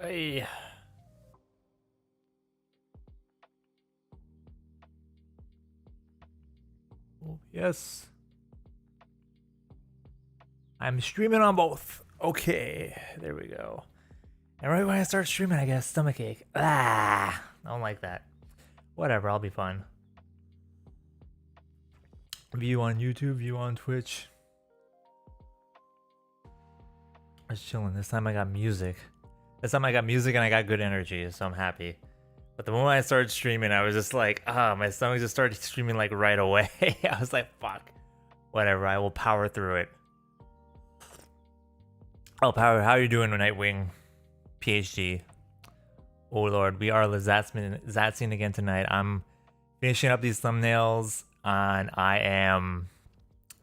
Hey. Oh, yes. I'm streaming on both. Okay, there we go. And right when I start streaming, I get a stomachache. Ah, I don't like that. Whatever, I'll be fine. View on YouTube, view on Twitch. I was chilling. This time I got music. This time I got music and I got good energy, so I'm happy. But the moment I started streaming, I was just like, my stomach just started streaming like right away. I was like, fuck. Whatever, I will power through it. Oh, Power, how are you doing, Nightwing? PhD. Oh lord, we are Zatzing again tonight. I'm finishing up these thumbnails, and I am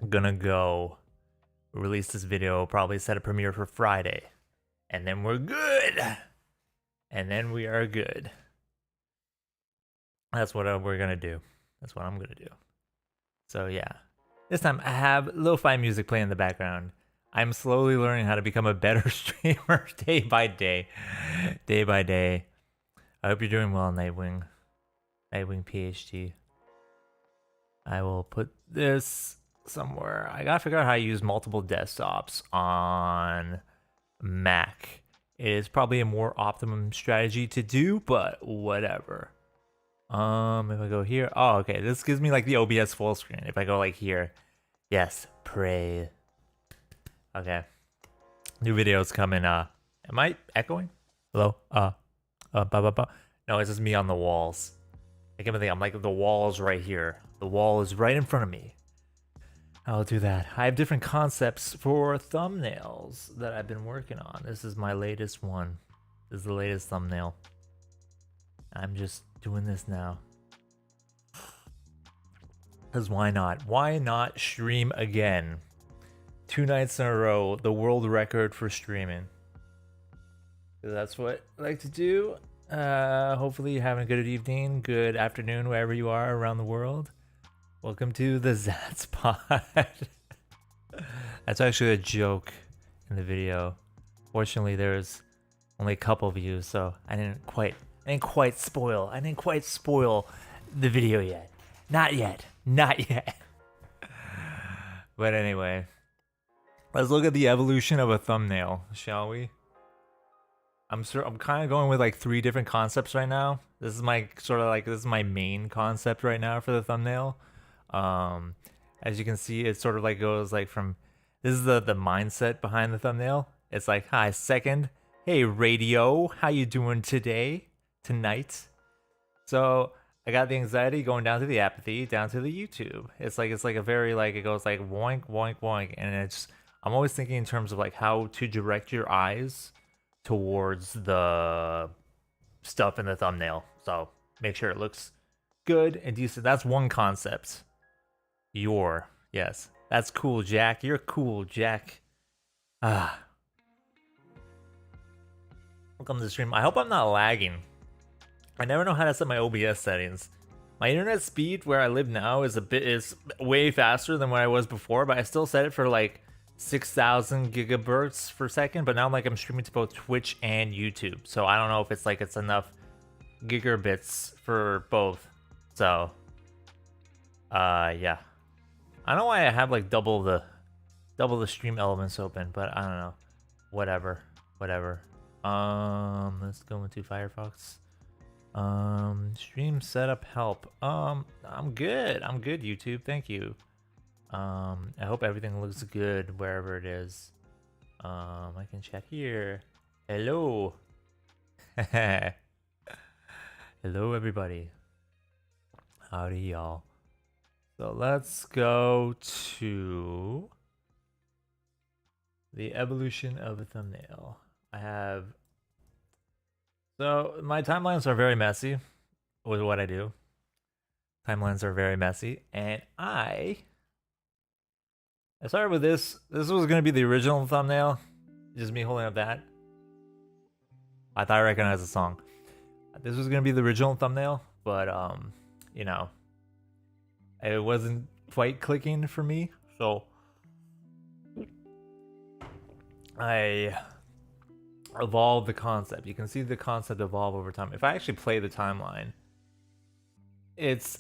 gonna go release this video, probably set a premiere for Friday. And then we're good! And then we are good. That's what we're gonna do. That's what I'm gonna do. So yeah. This time I have lo-fi music playing in the background. I'm slowly learning how to become a better streamer day by day. Day by day. I hope you're doing well, Nightwing. Nightwing PhD. I will put this somewhere. I gotta figure out how to use multiple desktops on Mac. It is probably a more optimum strategy to do, but whatever. If I go here, oh, okay, this gives me like the OBS full screen. If I go like here, yes, pray. Okay, new videos coming. Am I echoing? Hello? No, it's just me on the walls. I can't think. I'm like the wall's right here. The wall is right in front of me. I'll do that. I have different concepts for thumbnails that I've been working on. This is my latest one. This is the latest thumbnail. I'm just doing this now. Because why not? Why not stream again? 2 nights in a row, the world record for streaming. That's what I like to do. Hopefully you're having a good evening, good afternoon, wherever you are around the world. Welcome to the Zats Pod. That's actually a joke in the video. Fortunately, there's only a couple views, so I didn't quite spoil the video yet. Not yet. But anyway, let's look at the evolution of a thumbnail, shall we? I'm kind of going with like 3 different concepts right now. This is my main concept right now for the thumbnail. As you can see, it sort of like goes like from, this is the mindset behind the thumbnail. It's like, hi, second, hey radio, how you doing tonight? So I got the anxiety going down to the apathy, down to the YouTube. It's like a very like, it goes like woink woink woink, and I'm always thinking in terms of like how to direct your eyes towards the stuff in the thumbnail. So make sure it looks good and decent. That's one concept. Yes, that's cool, Jack. You're cool, Jack. Welcome to the stream. I hope I'm not lagging. I never know how to set my OBS settings. My internet speed where I live now is way faster than what I was before, but I still set it for like 6,000 gigabytes per second. But now I'm streaming to both Twitch and YouTube, so I don't know if it's enough gigabits for both. So, yeah. I don't know why I have like double the stream elements open, but I don't know. Whatever. Let's go into Firefox. Stream setup help. I'm good, YouTube, thank you. I hope everything looks good wherever it is. I can check here. Hello. Hello everybody. Howdy y'all. So let's go to the evolution of a thumbnail. So my timelines are very messy with what I do. Timelines are very messy, and I started with this. This was gonna be the original thumbnail, just me holding up that. I thought I recognized the song. This was gonna be the original thumbnail, but you know, it wasn't quite clicking for me, so I evolve the concept. You can see the concept evolve over time. If I actually play the timeline,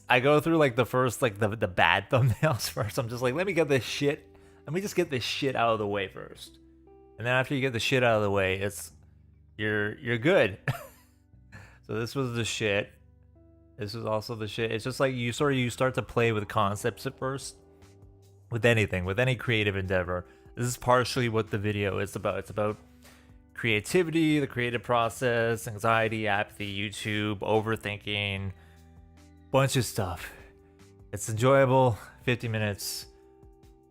I go through like the first like the bad thumbnails first. I'm just like, let me just get this shit out of the way first. And then after you get the shit out of the way, you're good. So this was the shit. This was also the shit. It's just like you start to play with concepts at first. With anything, with any creative endeavor. This is partially what the video is about. It's about creativity, the creative process, anxiety, apathy, YouTube, overthinking, bunch of stuff. It's enjoyable. 50 minutes.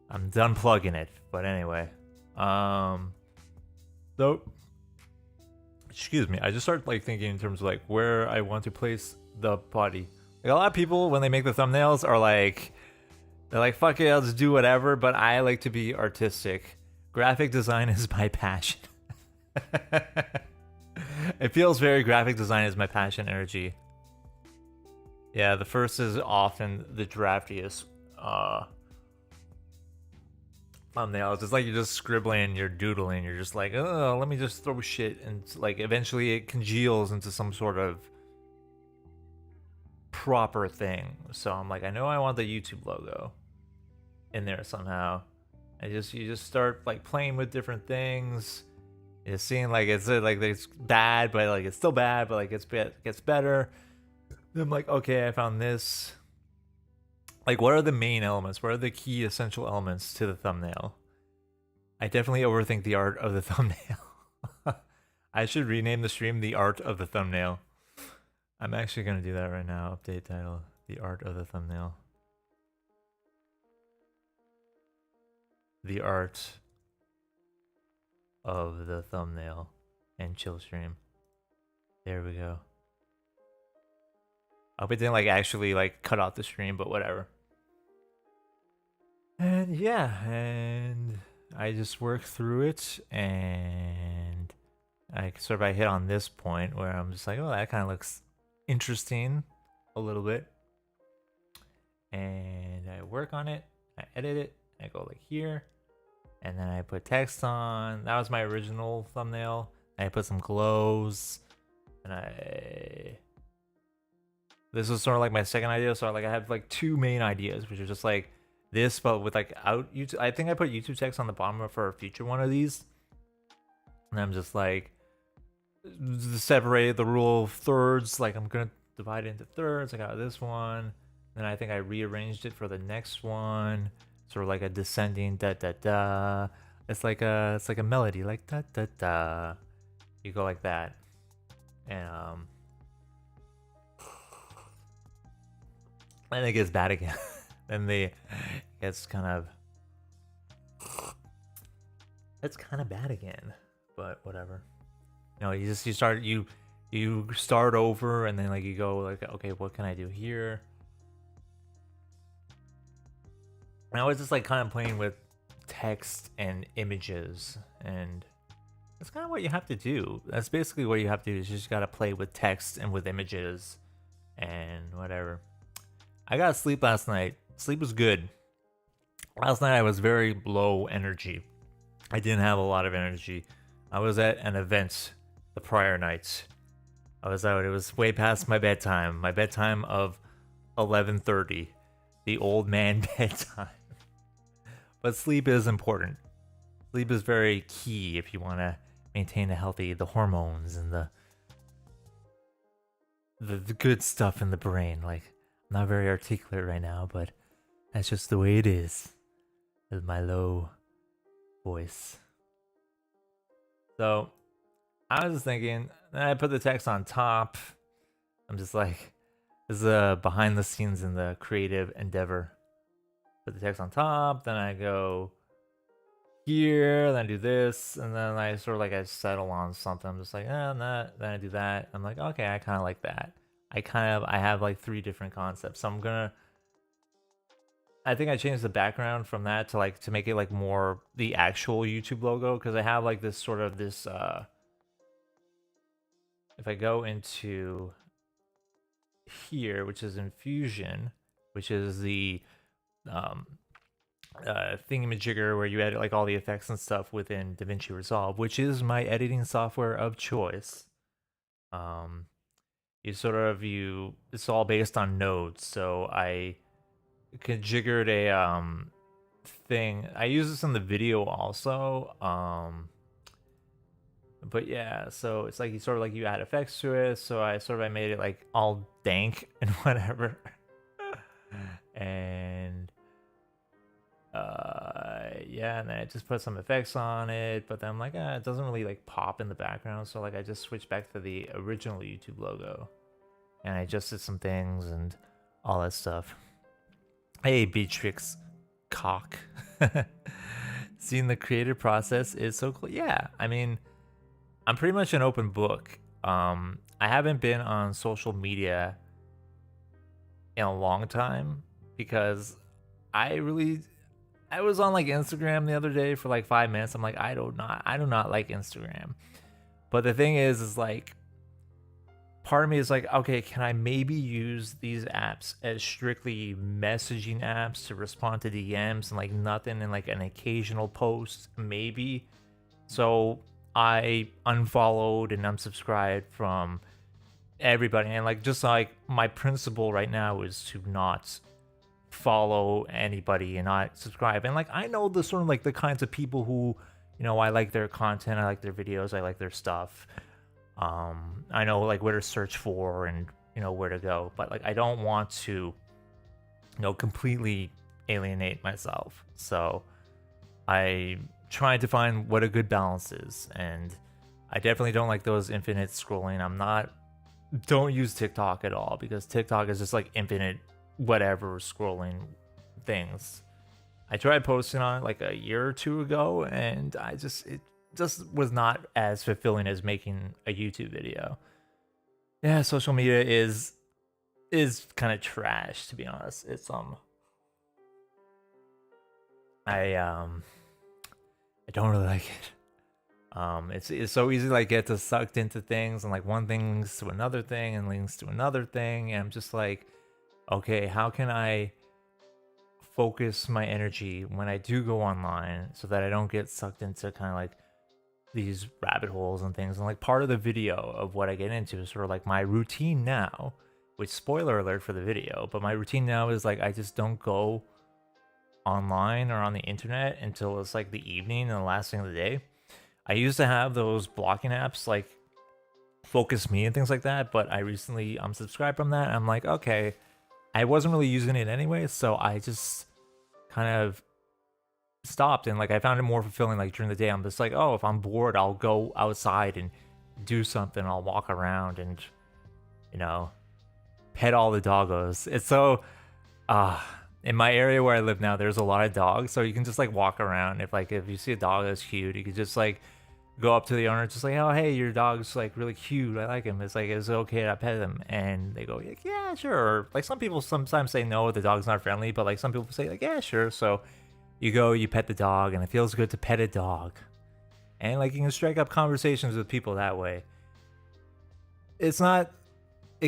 I'm done plugging it. But anyway, so excuse me. I just started like thinking in terms of like where I want to place the body. Like a lot of people when they make the thumbnails are like, they're like, fuck it, I'll just do whatever. But I like to be artistic. Graphic design is my passion. It feels very graphic design is my passion energy. Yeah, the first is often the draftiest thumbnails. It's like you're just scribbling, you're doodling, you're just like, oh, let me just throw shit, and like eventually it congeals into some sort of proper thing. So I'm like, I know I want the YouTube logo in there somehow. You just start like playing with different things. You're seeing like it's bad, but like it's still bad, but like it gets better. Then I'm like, okay, I found this. Like, what are the main elements? What are the key essential elements to the thumbnail? I definitely overthink the art of the thumbnail. I should rename the stream The Art of the Thumbnail. I'm actually going to do that right now. Update title, The Art of the Thumbnail. The Art of the Thumbnail and chill stream. There we go. I hope it didn't like actually like cut off the stream, but whatever. And yeah, and I just work through it, and I hit on this point where I'm just like, oh, that kind of looks interesting a little bit. And I work on it, I edit it, I go like here, and then I put text on. That was my original thumbnail. I put some glows, and this was sort of like my second idea. So like I have like two main ideas, which are just like this, but with like out YouTube. I think I put YouTube text on the bottom for a future one of these. And I'm just like separated the rule of thirds. Like I'm gonna divide it into thirds. I got this one. Then I think I rearranged it for the next one. Sort of like a descending da da da. It's like a melody, like da da da. You go like that. And it gets bad again. Then it's kind of bad again. But whatever. You know, you start over, and then like you go like, okay, what can I do here? And I was just like kind of playing with text and images, and that's kind of what you have to do. That's basically what you have to do, is you just gotta play with text and with images and whatever. I got sleep last night. Sleep was good. Last night I was very low energy. I didn't have a lot of energy. I was at an event the prior night. I was out. It was way past my bedtime. My bedtime of 11:30. The old man bedtime. But sleep is important. Sleep is very key if you want to maintain the hormones and the good stuff in the brain. Like, I'm not very articulate right now, but that's just the way it is with my low voice. So I was just thinking, I put the text on top. I'm just like, this is a behind the scenes in the creative endeavor. Put the text on top, then I go here, then I do this, and then I sort of like I settle on something. I'm just like, nah. Then I do that. I'm like, okay, I kind of like that. I have like 3 different concepts. So I think I changed the background from that to make it like more the actual YouTube logo, because I have like this sort of this if I go into here, which is Infusion, which is the thingamajigger where you edit like all the effects and stuff within DaVinci Resolve, which is my editing software of choice. Um, it's all based on nodes, so I configured a thing. I use this in the video also. But yeah, so it's like you add effects to it. So I made it like all dank and whatever. And yeah, and then I just put some effects on it, but then I'm like, it doesn't really like pop in the background. So like I just switched back to the original YouTube logo. And I adjusted some things and all that stuff. Hey, Beatrix cock. Seeing the creative process is so cool. Yeah, I mean, I'm pretty much an open book. I haven't been on social media in a long time because I was on like Instagram the other day for like 5 minutes. I'm like, I do not like Instagram. But the thing is like, part of me is like, okay, can I maybe use these apps as strictly messaging apps to respond to DMs and like nothing in like an occasional post, maybe? So I unfollowed and unsubscribed from everybody, and like just like my principle right now is to not follow anybody and not subscribe. And like I know the sort of like the kinds of people who, I like their content, I like their videos, I like their stuff. I know like where to search for and where to go, but like I don't want to completely alienate myself. So I trying to find what a good balance is, and I definitely don't like those infinite scrolling. Don't use TikTok at all, because TikTok is just like infinite whatever scrolling things. I tried posting on it like a year or two ago, and it just was not as fulfilling as making a YouTube video. Yeah, social media is kind of trash, to be honest. It's I don't really like it. It's so easy to like get to sucked into things, and like one thing links to another thing and links to another thing, and I'm just like, okay, how can I focus my energy when I do go online so that I don't get sucked into kind of like these rabbit holes and things? And like part of the video of what I get into is sort of like my routine now, which, spoiler alert for the video, but my routine now is like I just don't go online or on the internet until it's like the evening and the last thing of the day. I used to have those blocking apps like Focus Me and things like that, but I recently unsubscribed from that. I'm like, okay, I wasn't really using it anyway, so I just kind of stopped, and like I found it more fulfilling like during the day. I'm just like, oh, if I'm bored, I'll go outside and do something. I'll walk around and pet all the doggos. It's so in my area where I live now, there's a lot of dogs, so you can just like walk around. If you see a dog that's cute, you can just like go up to the owner, just like, oh hey, your dog's like really cute, I like him. It's like, is it okay to pet him? And they go, yeah, sure. Or, like some people sometimes say no, the dog's not friendly, but like some people say like, yeah, sure. So you go, you pet the dog, and it feels good to pet a dog, and like you can strike up conversations with people that way. It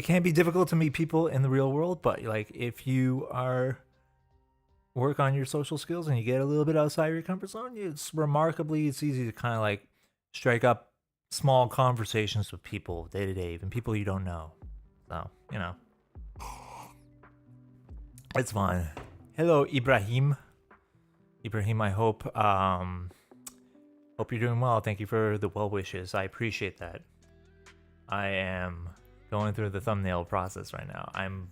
can be difficult to meet people in the real world, but like if you work on your social skills and you get a little bit outside your comfort zone, it's easy to kind of like strike up small conversations with people day to day, even people you don't know. So it's fun. Hello, Ibrahim. I hope you're doing well. Thank you for the well wishes. I appreciate that. I am going through the thumbnail process right now. I'm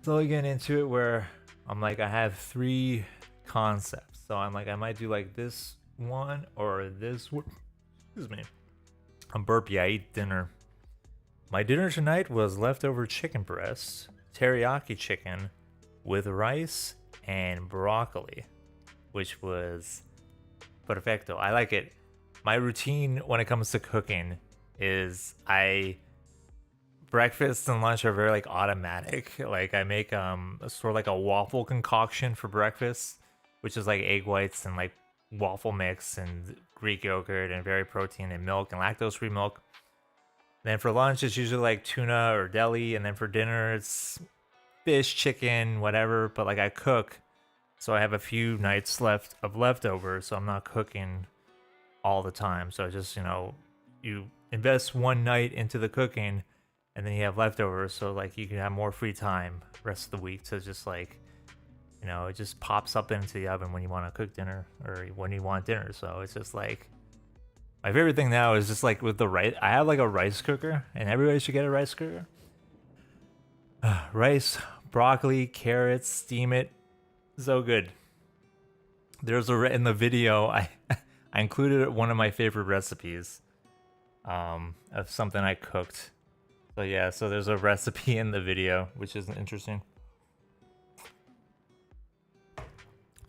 slowly getting into it where I'm like, I have 3 concepts. So I'm like, I might do like this one or this one. Excuse me. I'm burpy. I eat dinner. My dinner tonight was leftover chicken breast, teriyaki chicken with rice and broccoli, which was perfecto. I like it. My routine when it comes to cooking is breakfast and lunch are very like automatic. Like I make sort of like a waffle concoction for breakfast, which is like egg whites and like waffle mix and Greek yogurt and very protein and milk and lactose free milk. Then for lunch it's usually like tuna or deli, and then for dinner it's fish, chicken, whatever. But like I cook So I have a few nights left of leftovers, so I'm not cooking all the time. So I just, you invest one night into the cooking and then you have leftovers. So like you can have more free time rest of the week to just like, it just pops up into the oven when you want to cook dinner or when you want dinner. So it's just like, my favorite thing now is just like with the rice. I have like a rice cooker and everybody should get a rice cooker. Rice, broccoli, carrots, steam it. So good. There's in the video I I included one of my favorite recipes of something I cooked. So yeah, so there's a recipe in the video, which is interesting.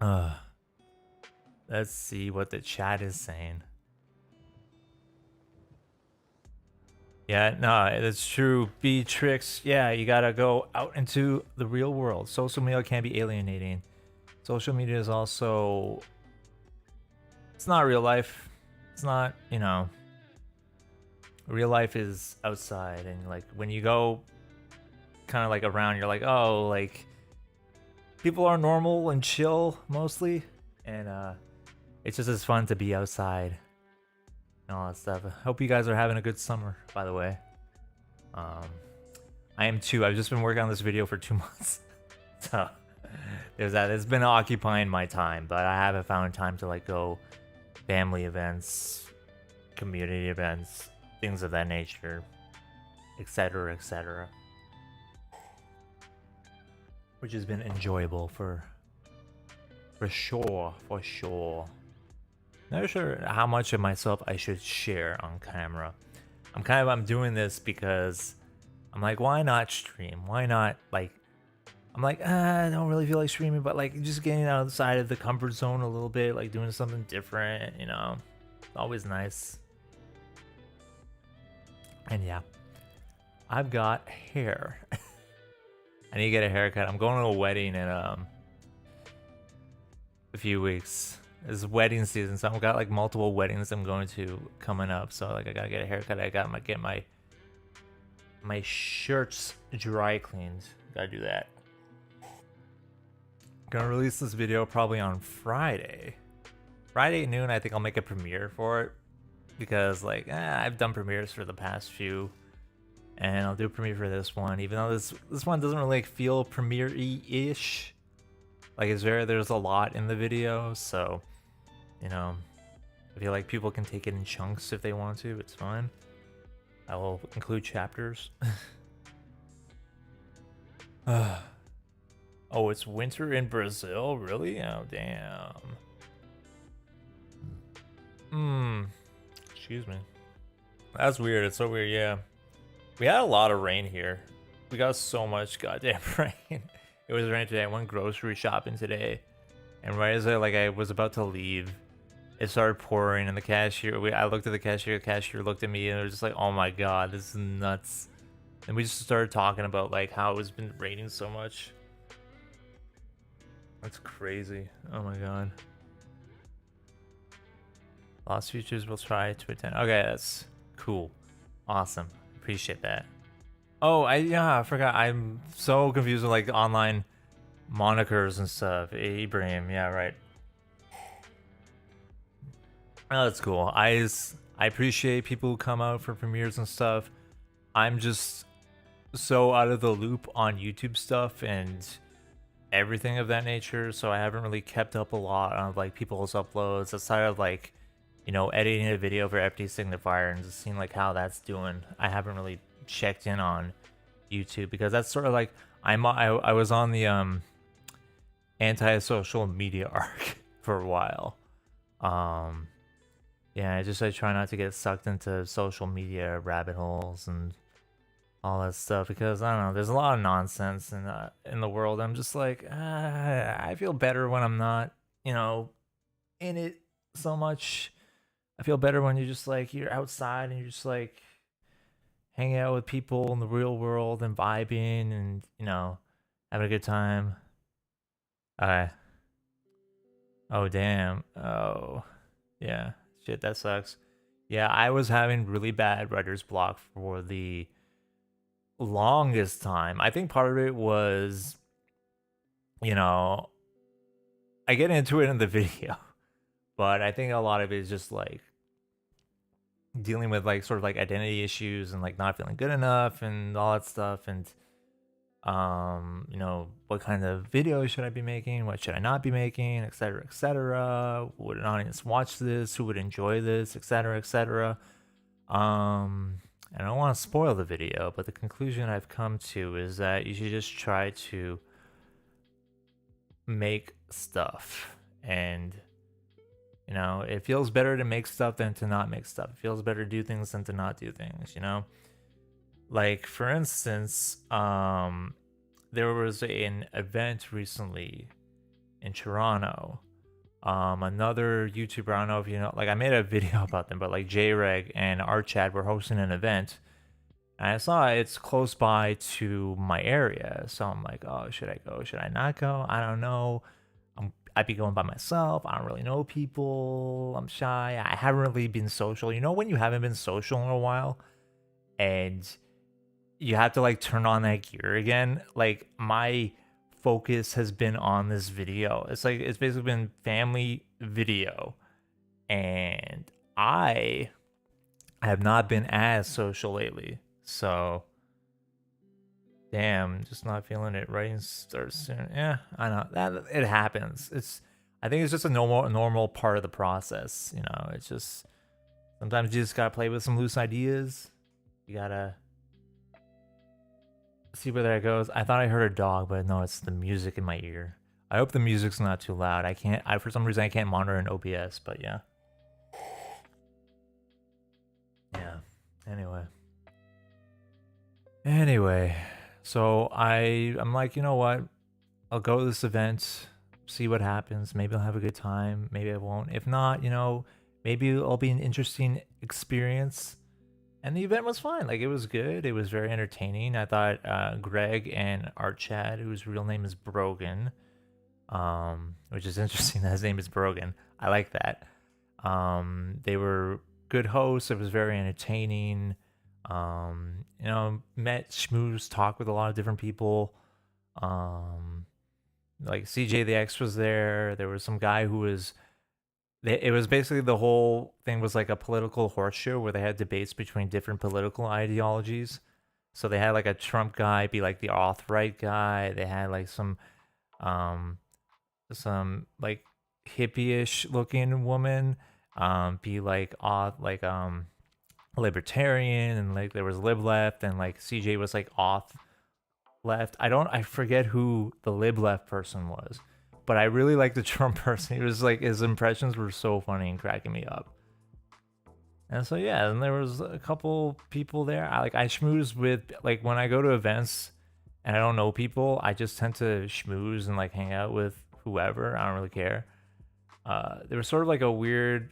Let's see what the chat is saying. Yeah, no, it's true. Beatrix, yeah, you gotta go out into the real world. Social media can be alienating. Social media is also, it's not real life. It's not, real life is outside, and like when you go kind of like around, you're like, oh, like people are normal and chill mostly, and it's just as fun to be outside and all that stuff. I hope you guys are having a good summer, by the way. I am too. I've just been working on this video for 2 months. So there's that. It's been occupying my time, but I haven't found time to like go family events, community events, things of that nature, etc., etc. Which has been enjoyable for sure, for sure. Not sure how much of myself I should share on camera. I'm doing this because I'm like, why not stream? Why not like, I'm like, I don't really feel like streaming, but like just getting outside of the comfort zone a little bit, like doing something different, it's always nice. And yeah, I've got hair. I need to get a haircut. I'm going to a wedding in a few weeks. It's wedding season, so I've got like multiple weddings I'm going to coming up. So like I gotta get a haircut. I gotta get my shirts dry cleaned. Gotta do that. Gonna release this video probably on Friday. Friday at noon, I think I'll make a premiere for it. Because like I've done premieres for the past few. And I'll do a premiere for this one, even though this one doesn't really like, feel premiere-y-ish. Like there's a lot in the video, so I feel like people can take it in chunks if they want to. It's fine. I will include chapters. Oh, it's winter in Brazil? Really? Oh, damn. Excuse me. That's weird. It's so weird, yeah. We had a lot of rain here. We got so much goddamn rain. It was raining today. I went grocery shopping today. And right as I was about to leave, it started pouring, and the cashier, I looked at the cashier looked at me, and it was just like, oh my god, this is nuts. And we just started talking about like how it's been raining so much. That's crazy. Oh my god. Lost Futures will try to attend. Okay, that's cool. Awesome. Appreciate that. Oh, I forgot. I'm so confused with like online monikers and stuff. Ibrahim, yeah, right. Oh, that's cool. I appreciate people who come out for premieres and stuff. I'm just so out of the loop on YouTube stuff and everything of that nature, so I haven't really kept up a lot on like people's uploads aside of like, editing a video for FD Signifier and just seeing like how that's doing. I haven't really checked in on YouTube because that's sort of like I was on the anti-social media arc for a while. Yeah, I try not to get sucked into social media rabbit holes and all that stuff because I don't know, there's a lot of nonsense in the world. I'm just like, I feel better when I'm not, in it so much. I feel better when you're just like you're outside and you're just like hanging out with people in the real world and vibing and having a good time. Okay. Oh damn. Oh yeah. Shit, that sucks. Yeah, I was having really bad writer's block for the longest time. I think part of it was, I get into it in the video, but I think a lot of it is just like dealing with like sort of like identity issues and like not feeling good enough and all that stuff. And you know, what kind of videos should I be making, what should I not be making, etc., etc. Would an audience watch this, who would enjoy this, etc., etc. And I don't want to spoil the video, but the conclusion I've come to is that you should just try to make stuff. And you know, it feels better to make stuff than to not make stuff. It feels better to do things than to not do things, you know? Like for instance, there was an event recently in Toronto. Another YouTuber, I don't know if you know, like I made a video about them, but like JReg and Archad were hosting an event. And I saw it's close by to my area. So I'm like, oh, should I go? Should I not go? I don't know. I'd be going by myself. I don't really know people. I'm shy. I haven't really been social. You know when you haven't been social in a while and you have to like turn on that gear again? Like my focus has been on this video. It's like it's basically been family video. And I have not been as social lately. So damn, just not feeling it. Writing starts soon. Yeah, I know that it happens. I think it's just a normal part of the process. You know, it's just sometimes you just gotta play with some loose ideas. You gotta see where that goes. I thought I heard a dog, but no, it's the music in my ear. I hope the music's not too loud. I for some reason I can't monitor in OBS, but yeah. Yeah. Anyway. So I'm like, you know what? I'll go to this event, see what happens. Maybe I'll have a good time. Maybe I won't. If not, you know, maybe it'll be an interesting experience. And the event was fine. Like it was good. It was very entertaining. I thought Greg and Archad, whose real name is Brogan, which is interesting that his name is Brogan. I like that. They were good hosts. It was very entertaining. You know, met, schmoozed, talked with a lot of different people. Like CJ the X was there. There was some guy who was. It was basically the whole thing was like a political horse show where they had debates between different political ideologies. So they had like a Trump guy be like the alt-right guy. They had like some like hippie-ish looking woman be like libertarian, and like there was lib left, and like CJ was like auth left. I forget who the lib left person was, but I really like the Trump person. He was like, his impressions were so funny and cracking me up. And so yeah, and there was a couple people there. I schmooze with, like when I go to events and I don't know people, I just tend to schmooze and like hang out with whoever. I don't really care. There was sort of like a weird,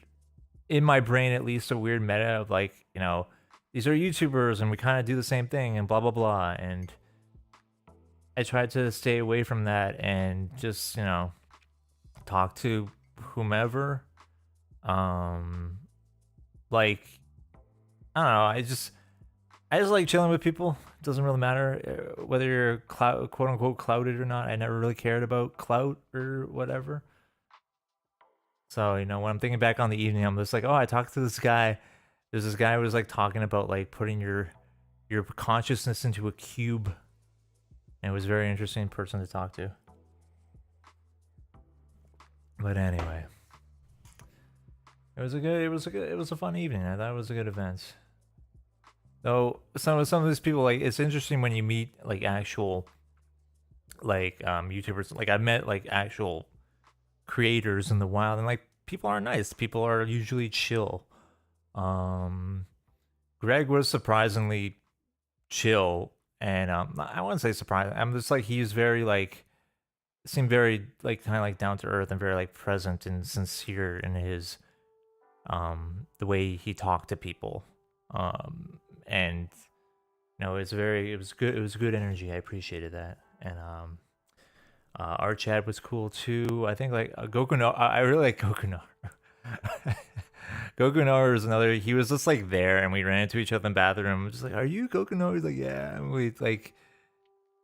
in my brain at least, a weird meta of like, you know, these are YouTubers and we kind of do the same thing and blah blah blah. And I tried to stay away from that and just, you know, talk to whomever. Like I don't know, I just like chilling with people. It doesn't really matter whether you're quote unquote clouded or not. I never really cared about clout or whatever. So, you know, when I'm thinking back on the evening, I'm just like, oh, I talked to this guy. There's this guy who was like talking about like putting your consciousness into a cube. And it was a very interesting person to talk to. But anyway, it was a fun evening. I thought it was a good event. Though some of these people, like, it's interesting when you meet like actual like YouTubers. Like I've met like actual creators in the wild, and like people are nice. People are usually chill. Greg was surprisingly chill, and I wouldn't say surprising. I'm just like, he's very like, seemed very like kind of like down to earth and very like present and sincere in his the way he talked to people. And you know, it was good energy. I appreciated that. And our chat was cool too. I think like Goku no, I really like Goku no. Goku no is another. He was just like there, and we ran into each other in the bathroom. Just like, are you Goku no? He's like, yeah. And we like,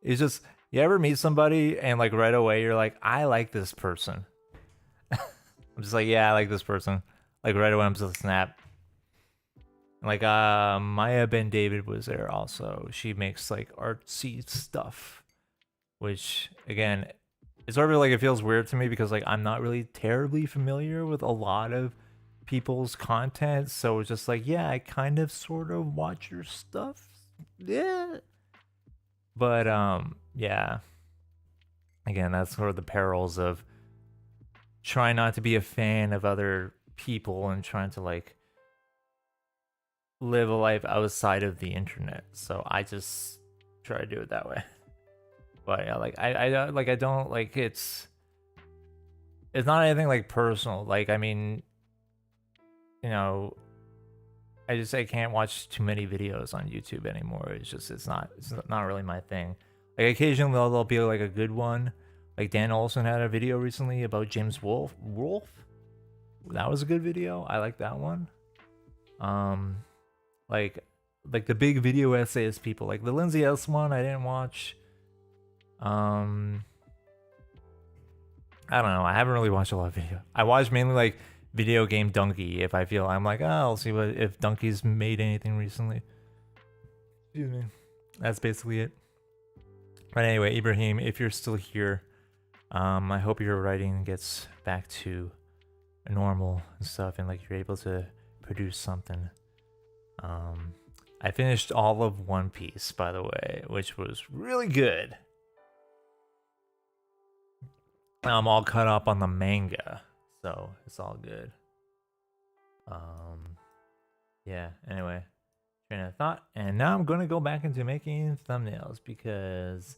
it's just, you ever meet somebody and like right away you're like, I like this person. I'm just like, yeah, I like this person. Like right away, I'm just like, snap. Like Maya Ben David was there also. She makes like artsy stuff, which again, it's sort of like it feels weird to me because like I'm not really terribly familiar with a lot of people's content, so it's just like, yeah, I kind of sort of watch your stuff. Yeah. But yeah. Again, that's sort of the perils of trying not to be a fan of other people and trying to like live a life outside of the internet. So I just try to do it that way. But yeah, like I don't like it's not anything like personal. Like I mean, you know, I can't watch too many videos on YouTube anymore. It's not really my thing. Like occasionally there'll be like a good one. Like Dan Olson had a video recently about James Wolf. That was a good video. I like that one. Like the big video essayist people, like the Lindsay S one, I didn't watch. I don't know. I haven't really watched a lot of video. I watch mainly like video game Donkey. If I feel I'm like, oh, I'll see what if Donkey's made anything recently. Excuse me. That's basically it. But anyway, Ibrahim, if you're still here, I hope your writing gets back to normal and stuff, and like you're able to produce something. I finished all of One Piece, by the way, which was really good. I'm all caught up on the manga, so it's all good. Yeah, anyway, train of thought. And now I'm going to go back into making thumbnails because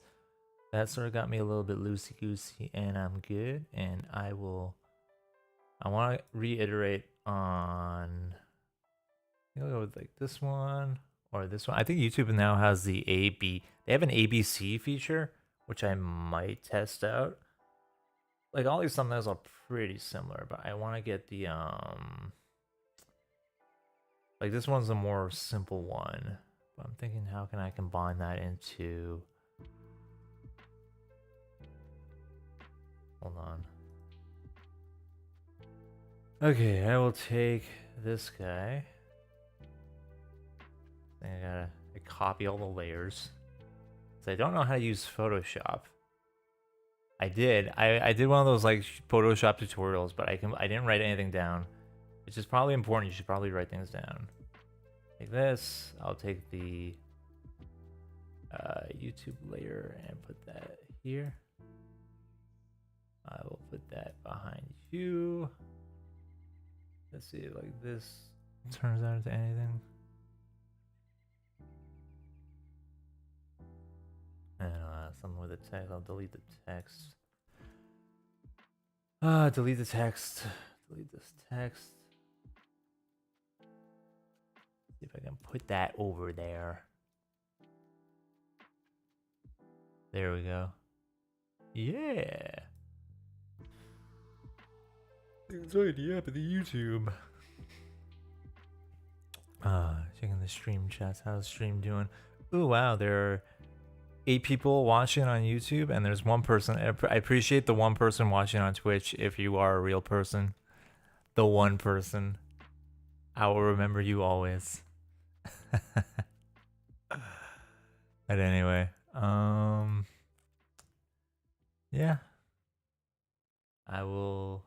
that sort of got me a little bit loosey-goosey, and I'm good. And I want to reiterate on, I'll go with like this one or this one. I think YouTube now has the they have an ABC feature, which I might test out. Like all these thumbnails are pretty similar, but I want to get the like this one's a more simple one. But I'm thinking, how can I combine that into? Hold on. Okay, I will take this guy. I think I gotta copy all the layers. So I don't know how to use Photoshop. I did one of those like Photoshop tutorials, but I didn't write anything down, which is probably important. You should probably write things down. Like this, I'll take the YouTube layer and put that here. I will put that behind you. Let's see if like this turns out into anything. And something with the text. I'll delete the text. Delete the text. Delete this text. See if I can put that over there. There we go. Yeah. Enjoy the app of the YouTube. Checking the stream chats. How's the stream doing? Ooh, wow. There are 8 people watching on YouTube, and there's 1 person. I appreciate the 1 person watching on Twitch. If you are a real person, the 1 person, I will remember you always. But anyway, yeah, I will.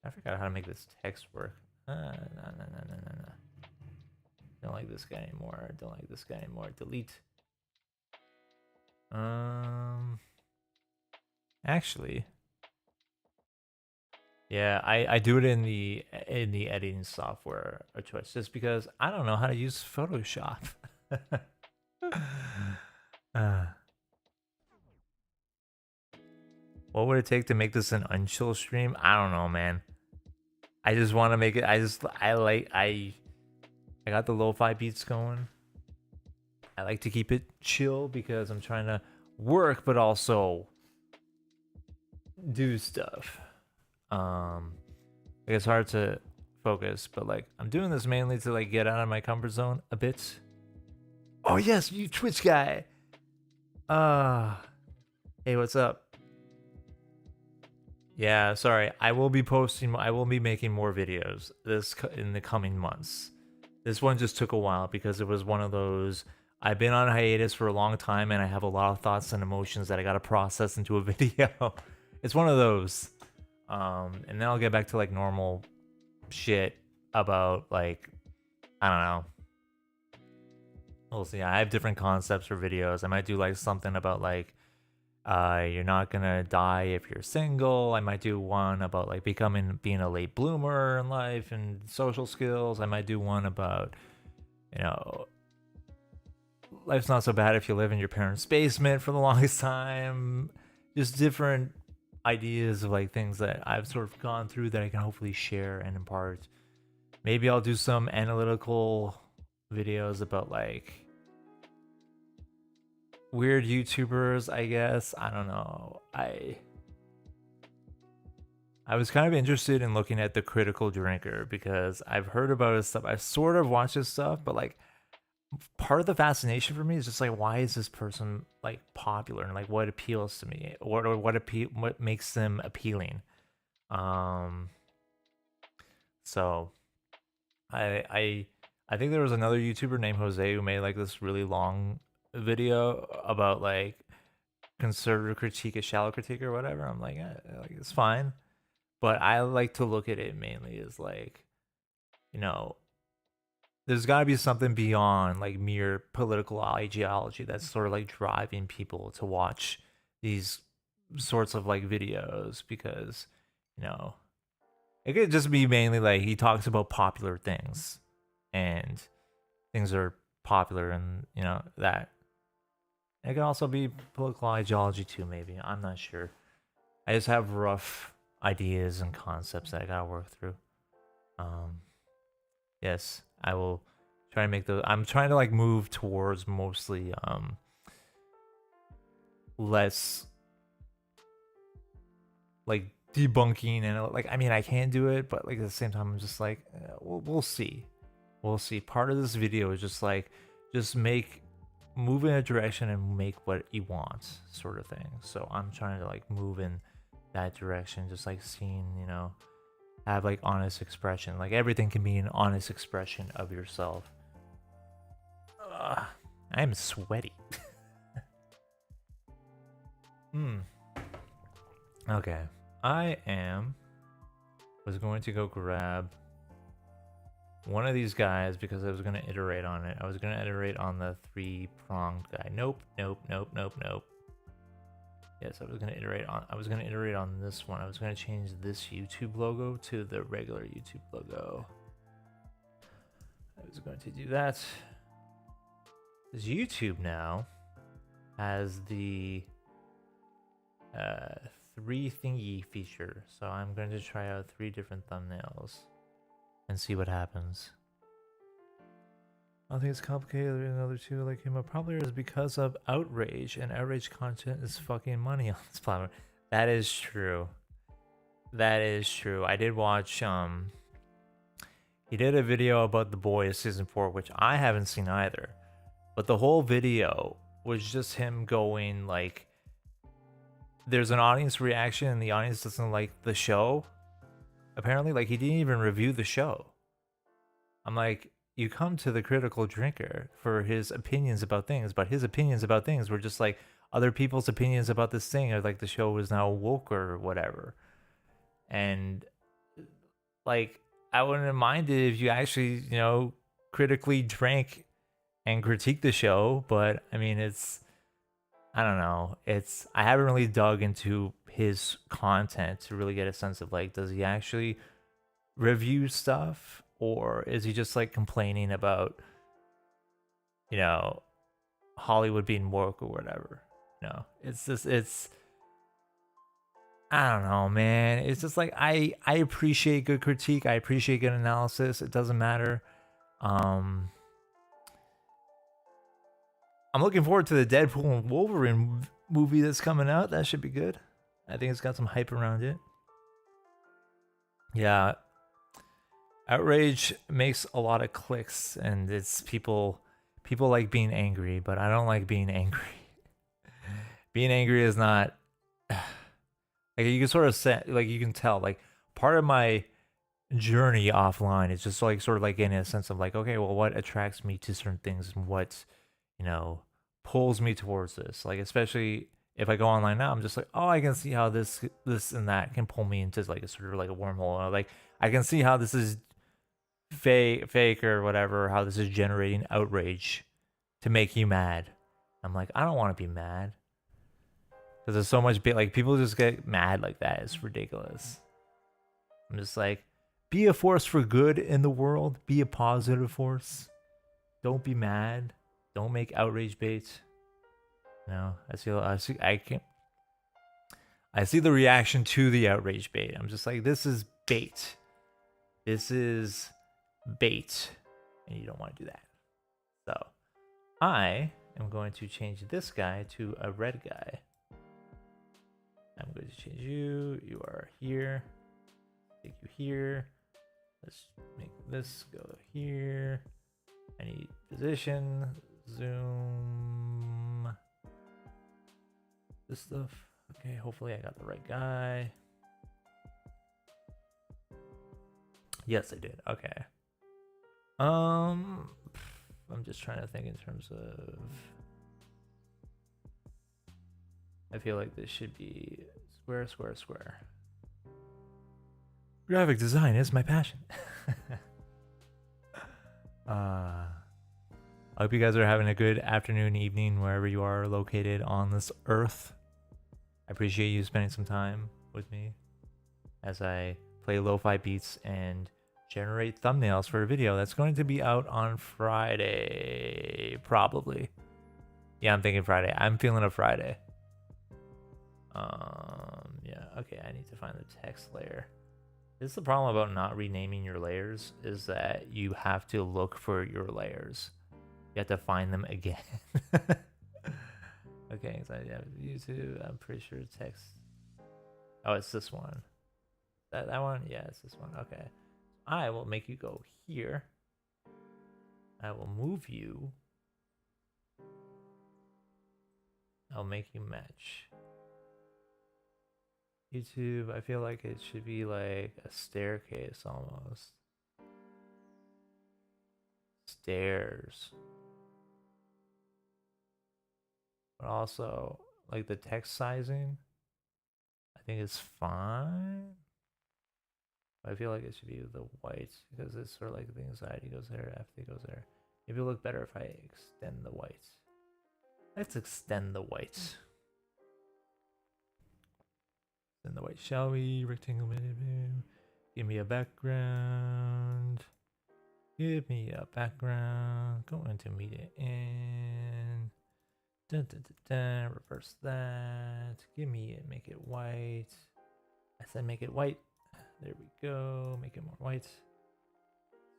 I forgot how to make this text work. No. Don't like this guy anymore. Don't like this guy anymore. Delete. Actually, yeah, I do it in the editing software of choice, just because I don't know how to use Photoshop. What would it take to make this an unchill stream? I don't know, man. I just want to make it. I got the lo-fi beats going. I like to keep it chill because I'm trying to work, but also do stuff. Like it's hard to focus, but like I'm doing this mainly to like get out of my comfort zone a bit. Oh yes, you Twitch guy. Hey, what's up? Yeah, sorry. I will be posting. I will be making more videos in the coming months. This one just took a while because it was one of those. I've been on hiatus for a long time, and I have a lot of thoughts and emotions that I gotta process into a video. It's one of those. And then I'll get back to like normal shit about like I don't know. We'll see. I have different concepts for videos. I might do like something about like you're not gonna die if you're single. I might do one about like being a late bloomer in life and social skills. I might do one about, you know, life's not so bad if you live in your parents' basement for the longest time. Just different ideas of like things that I've sort of gone through that I can hopefully share and impart. Maybe I'll do some analytical videos about like weird YouTubers, I guess. I don't know. I was kind of interested in looking at the critical drinker because I've heard about his stuff. I've sort of watched his stuff, but like part of the fascination for me is just like why is this person like popular and like what appeals to me or what makes them appealing. Um so I think there was another YouTuber named Jose who made like this really long video about like conservative critique, a shallow critique or whatever. I'm like it's fine, but I like to look at it mainly as like, you know, there's got to be something beyond like mere political ideology that's sort of like driving people to watch these sorts of like videos because, you know, it could just be mainly like he talks about popular things and things are popular and, you know, that. It could also be political ideology too, maybe. I'm not sure. I just have rough ideas and concepts that I gotta work through. Um, yes, I will try to make those. I'm trying to like move towards mostly less like debunking and like I mean I can do it, but like at the same time I'm just like we'll see, we'll see. Part of this video is just like just move in a direction and make what you want sort of thing. So I'm trying to like move in that direction, just like seeing, you know, have like honest expression. Like everything can be an honest expression of yourself. I'm sweaty. Okay. Was going to go grab one of these guys because I was going to iterate on it. I was going to iterate on the 3-pronged guy. Nope. Yes, I was going to iterate on this one. I was going to change this YouTube logo to the regular YouTube logo. I was going to do that. This YouTube now has the 3 thingy feature. So I'm going to try out 3 different thumbnails and see what happens. I don't think it's complicated. Another 2 like him probably is because of outrage, and outrage content is fucking money on this platform. That is true. That is true. I did watch he did a video about The Boys season 4, which I haven't seen either. But the whole video was just him going like there's an audience reaction and the audience doesn't like the show. Apparently, like he didn't even review the show. I'm like, you come to the critical drinker for his opinions about things, but his opinions about things were just like other people's opinions about this thing, or like the show was now woke or whatever. And like, I wouldn't have minded if you actually, you know, critically drank and critique the show, but I mean, I don't know. I haven't really dug into his content to really get a sense of like, does he actually review stuff, or is he just like complaining about, you know, Hollywood being woke or whatever? No, I don't know, man. It's just like I appreciate good critique. I appreciate good analysis. It doesn't matter. I'm looking forward to the Deadpool and Wolverine movie that's coming out. That should be good. I think it's got some hype around it. Yeah. Outrage makes a lot of clicks, and it's people like being angry, but I don't like being angry. Being angry is not Like you can sort of set, like you can tell, like part of my journey offline is just like sort of like in a sense of like, okay, well, what attracts me to certain things and what, you know, pulls me towards this. Like especially if I go online now, I'm just like, oh, I can see how this and that can pull me into like a sort of like a wormhole. Like I can see how this is fake or whatever, how this is generating outrage to make you mad. I'm like, I don't want to be mad because there's so much like people just get mad like that. It's ridiculous. I'm just like, be a force for good in the world. Be a positive force. Don't be mad. Don't make outrage bait. No, I see the reaction to the outrage bait. I'm just like, this is bait. This is bait, and you don't want to do that. So I am going to change this guy to a red guy. I'm going to change you. You are here. Take you here. Let's make this go here. I need position, zoom, this stuff. Okay, hopefully I got the right guy. Yes, I did. Okay. I'm just trying to think in terms of. I feel like this should be square, square, square. Graphic design is my passion. I hope you guys are having a good afternoon, evening, wherever you are located on this earth. I appreciate you spending some time with me as I play lo-fi beats and generate thumbnails for a video that's going to be out on Friday, probably. Yeah, I'm thinking Friday. I'm feeling a Friday. Yeah, okay, I need to find the text layer. This is the problem about not renaming your layers, is that you have to look for your layers. You have to find them again. Okay, so I have YouTube, I'm pretty sure text. Oh, it's this one. That one? Yeah, it's this one. Okay. I will make you go here. I will move you. I'll make you match. YouTube, I feel like it should be like a staircase almost. Stairs. But also, like the text sizing, I think it's fine. But I feel like it should be the white because it's sort of like the anxiety goes there, apathy goes there. Maybe it'll look better if I extend the white. Let's extend the white. Extend the white, shall we? Rectangle. Give me a background. Give me a background. Go into media in. Dun, dun, dun, dun. Reverse that. Give me it. Make it white. I said make it white. There we go. Make it more white.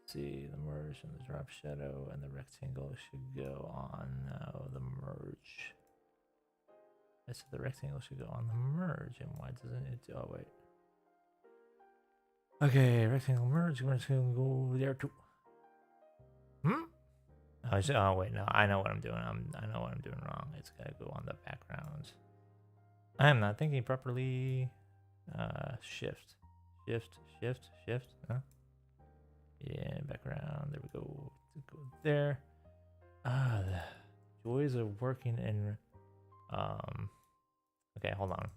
See the merge and the drop shadow and the rectangle should go on now. The merge. I said the rectangle should go on the merge, and why doesn't it? Oh wait. Okay, rectangle merge. We're just gonna go there too. Oh wait, no. I know what I'm doing. I know what I'm doing wrong. It's gotta go on the background. I am not thinking properly. Shift. Huh? Yeah, background. There we go. Go there. The joys of working in. Okay, hold on.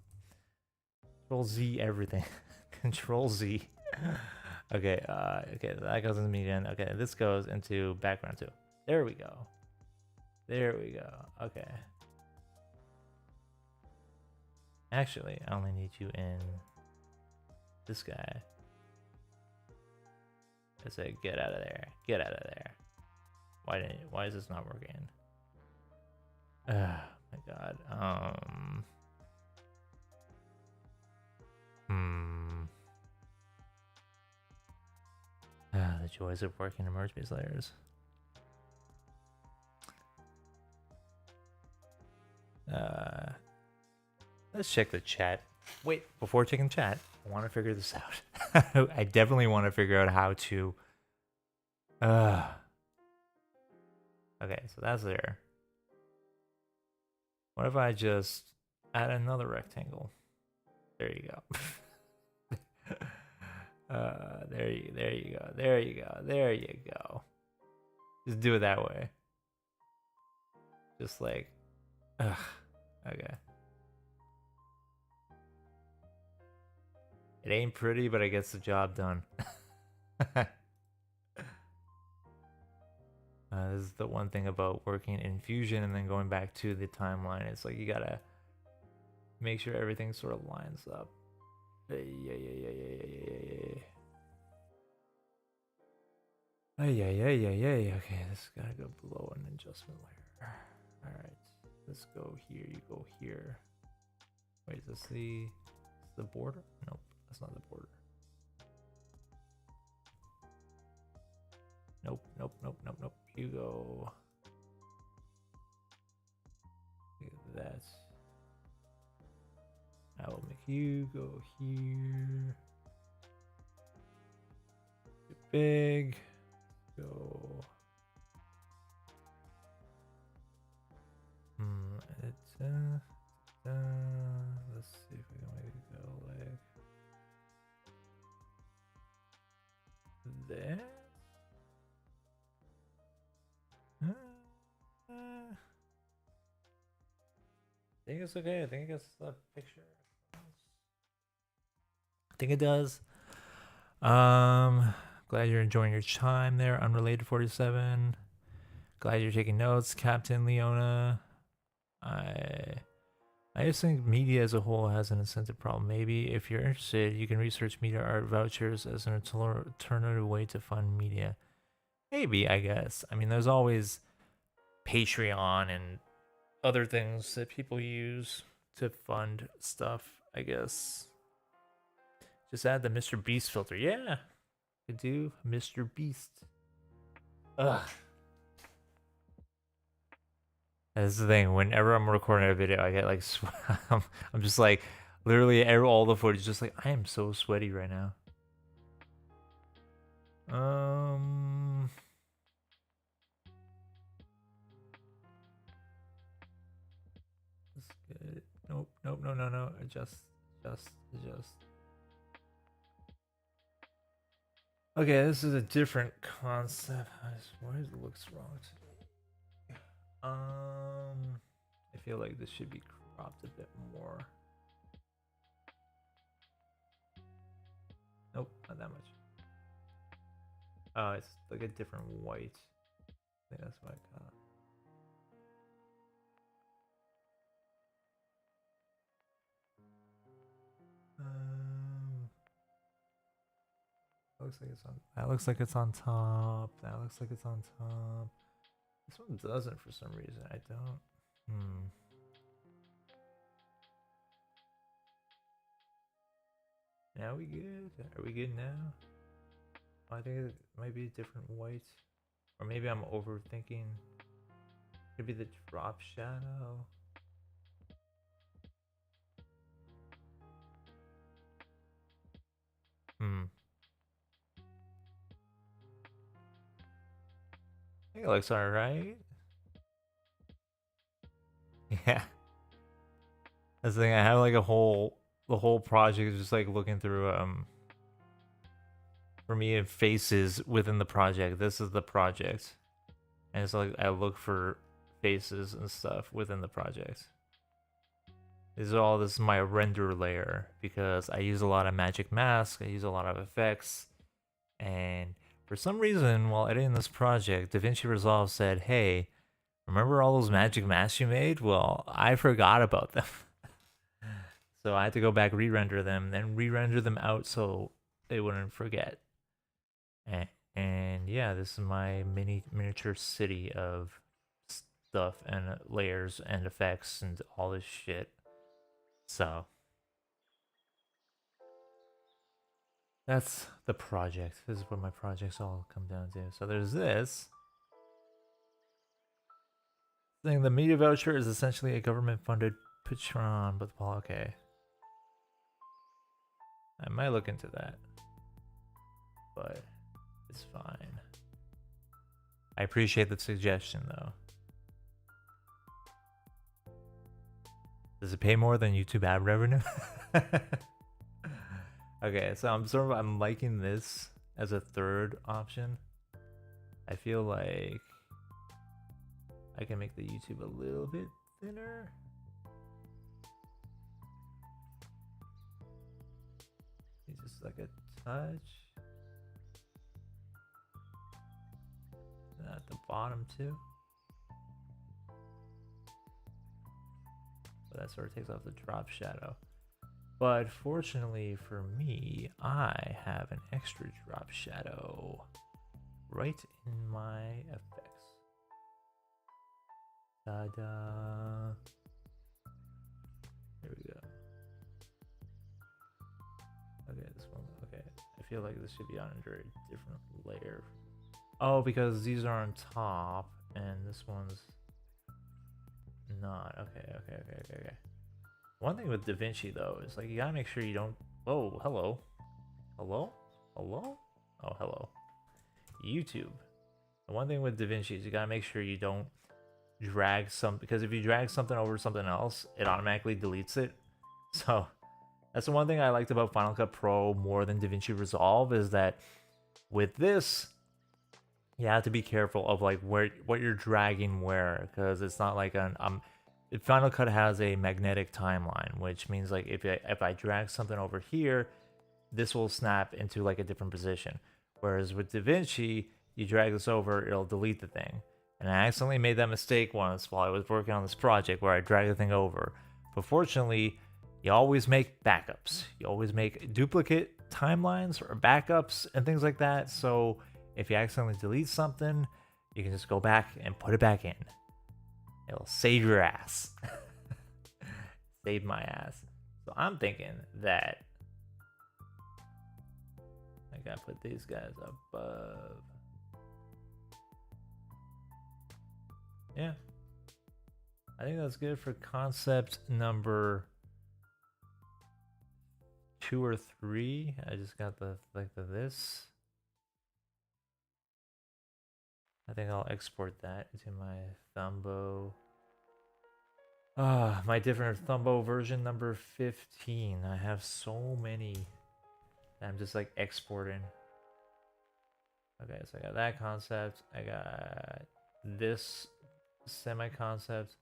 Control Z everything. Control Z. Okay. Okay, that goes into median. Okay, this goes into background too. There we go. There we go. Okay. Actually, I only need you in this guy. I say, get out of there. Get out of there. Why is this not working? Oh my god. The joys of working in merge-based layers. Let's check the chat. Wait, before checking chat, I want to figure this out. I definitely want to figure out how to. Okay, so that's there. What if I just add another rectangle? There you go. There you go. There you go. There you go. Just do it that way. Just like, ugh. Okay. It ain't pretty, but it gets the job done. This is the one thing about working in Fusion and then going back to the timeline. It's like you gotta make sure everything sort of lines up. Yeah. Okay, this gotta go below an adjustment layer. Alright, let's go here. You go here. Wait, is this the border? Nope, that's not the border. Nope. You go. Look at that. I will make you go here. Get big. Go. Let's see if we can make it go like that. I think it's okay. I think it gets the picture. I think it does. Glad you're enjoying your time there. Unrelated 47. Glad you're taking notes, Captain Leona. I just think media as a whole has an incentive problem. Maybe if you're interested, you can research media art vouchers as an alternative way to fund media. Maybe, I guess. I mean, there's always Patreon and other things that people use to fund stuff, I guess. Just add the Mr. Beast filter. Yeah, could do Mr. Beast. Ugh. That's the thing. Whenever I'm recording a video, I get like, I'm just like, literally all the footage, just like, I am so sweaty right now. That's good. Nope. No. Adjust. Okay, this is a different concept. Why does it look wrong to me? I feel like this should be cropped a bit more. Nope, not that much. Oh, it's like a different white. I think that's what I got. Looks like it's on. That looks like it's on top. That looks like it's on top. This one doesn't for some reason. I don't. Now we good? Are we good now? Oh, I think it might be a different white. Or maybe I'm overthinking. Could be the drop shadow. I think it looks alright. Yeah. That's the thing, I have like the whole project is just like looking through for me it faces within the project. This is the project. And it's like I look for faces and stuff within the project. This is my render layer because I use a lot of magic masks, I use a lot of effects, and for some reason, while editing this project, DaVinci Resolve said, hey, remember all those magic masks you made? Well, I forgot about them. So I had to go back, re-render them, then re-render them out so they wouldn't forget. And yeah, this is my miniature city of stuff and layers and effects and all this shit. So that's the project. This is what my projects all come down to. So there's this thing. The media voucher is essentially a government-funded Patreon, but okay. I might look into that, but it's fine. I appreciate the suggestion, though. Does it pay more than YouTube ad revenue? Okay, so I'm liking this as a third option. I feel like I can make the YouTube a little bit thinner. Just like a touch. And at the bottom too. But that sort of takes off the drop shadow. But fortunately for me, I have an extra drop shadow right in my effects. Ta-da! Here we go. Okay, this one. Okay, I feel like this should be on under a different layer. Oh, because these are on top, and this one's not. Okay. One thing with DaVinci though is like you gotta make sure you don't. Oh, hello. Oh, hello. YouTube. The one thing with DaVinci is you gotta make sure you don't drag because if you drag something over something else, it automatically deletes it. So that's the one thing I liked about Final Cut Pro more than DaVinci Resolve is that with this, you have to be careful of like what you're dragging where, because it's not like Final Cut has a magnetic timeline, which means like if I drag something over here, this will snap into like a different position. Whereas with DaVinci, you drag this over, it'll delete the thing. And I accidentally made that mistake once while I was working on this project where I dragged the thing over. But fortunately, you always make backups. You always make duplicate timelines or backups and things like that. So if you accidentally delete something, you can just go back and put it back in. It'll save your ass. Save my ass. So I'm thinking that I gotta put these guys above. Yeah. I think that's good for concept number 2 or 3. I just got this. I think I'll export that into my Thumbo. My different Thumbo version number 15. I have so many that I'm just like exporting. Okay, so I got that concept. I got this semi-concept.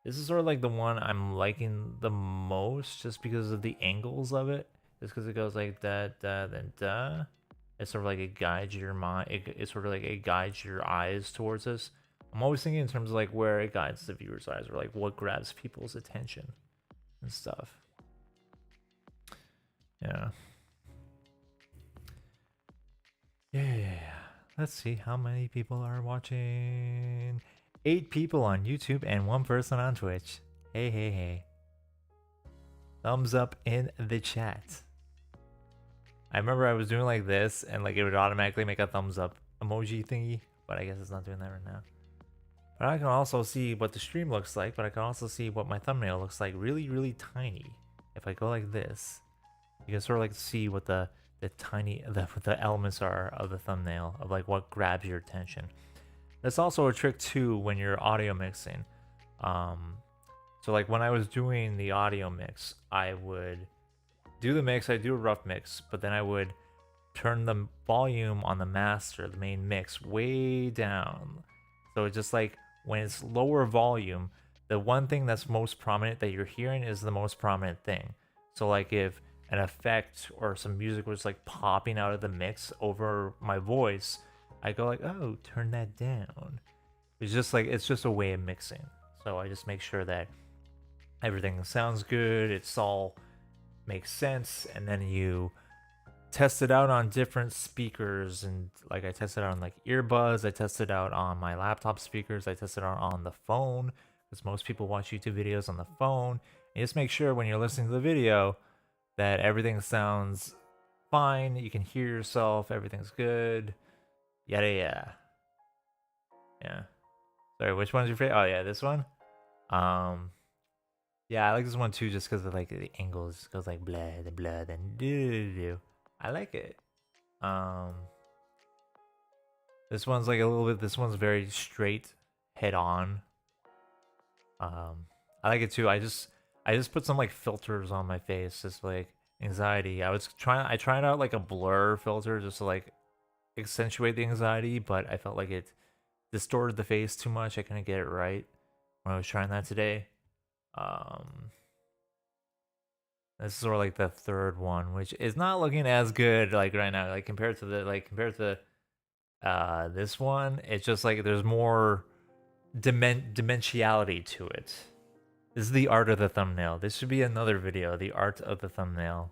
This is sort of like the one I'm liking the most just because of the angles of it. Just because it goes like da, da, then da. It's sort of like it guides your mind. It's sort of like it guides your eyes towards this. I'm always thinking in terms of like where it guides the viewer's eyes or like what grabs people's attention and stuff. Yeah. Yeah. Let's see how many people are watching. 8 people on YouTube and 1 person on Twitch. Hey. Thumbs up in the chat. I remember I was doing like this and like it would automatically make a thumbs up emoji thingy, but I guess it's not doing that right now. But I can also see what the stream looks like, but I can also see what my thumbnail looks like really tiny. If I go like this, you can sort of like see what the elements are of the thumbnail, of like what grabs your attention. That's also a trick too when you're audio mixing. So like when I was doing the audio mix, I would do the mix, I do a rough mix, but then I would turn the volume on the master, the main mix, way down. So it's just like when it's lower volume, the one thing that's most prominent that you're hearing is the most prominent thing. So like if an effect or some music was like popping out of the mix over my voice, I go like, oh, turn that down. It's just like, it's just a way of mixing. So I just make sure that everything sounds good, it's all makes sense, and then you test it out on different speakers. And like I tested out on like earbuds, I tested out on my laptop speakers, I tested out on the phone, because most people watch YouTube videos on the phone. And just make sure when you're listening to the video that everything sounds fine, you can hear yourself, everything's good. Yeah. Sorry, which one's your favorite? Oh yeah, this one. Yeah, I like this one too, just because of like the angles. Goes like blah, and do. I like it. This one's like a little bit. This one's very straight, head on. I like it too. I just put some like filters on my face, just like anxiety. I tried out like a blur filter just to like accentuate the anxiety, but I felt like it distorted the face too much. I couldn't get it right when I was trying that today. Um, this is sort of like the third one, which is not looking as good like right now. Like compared to this one, it's just like there's more dimensionality to it. This is the art of the thumbnail. This should be another video, the art of the thumbnail.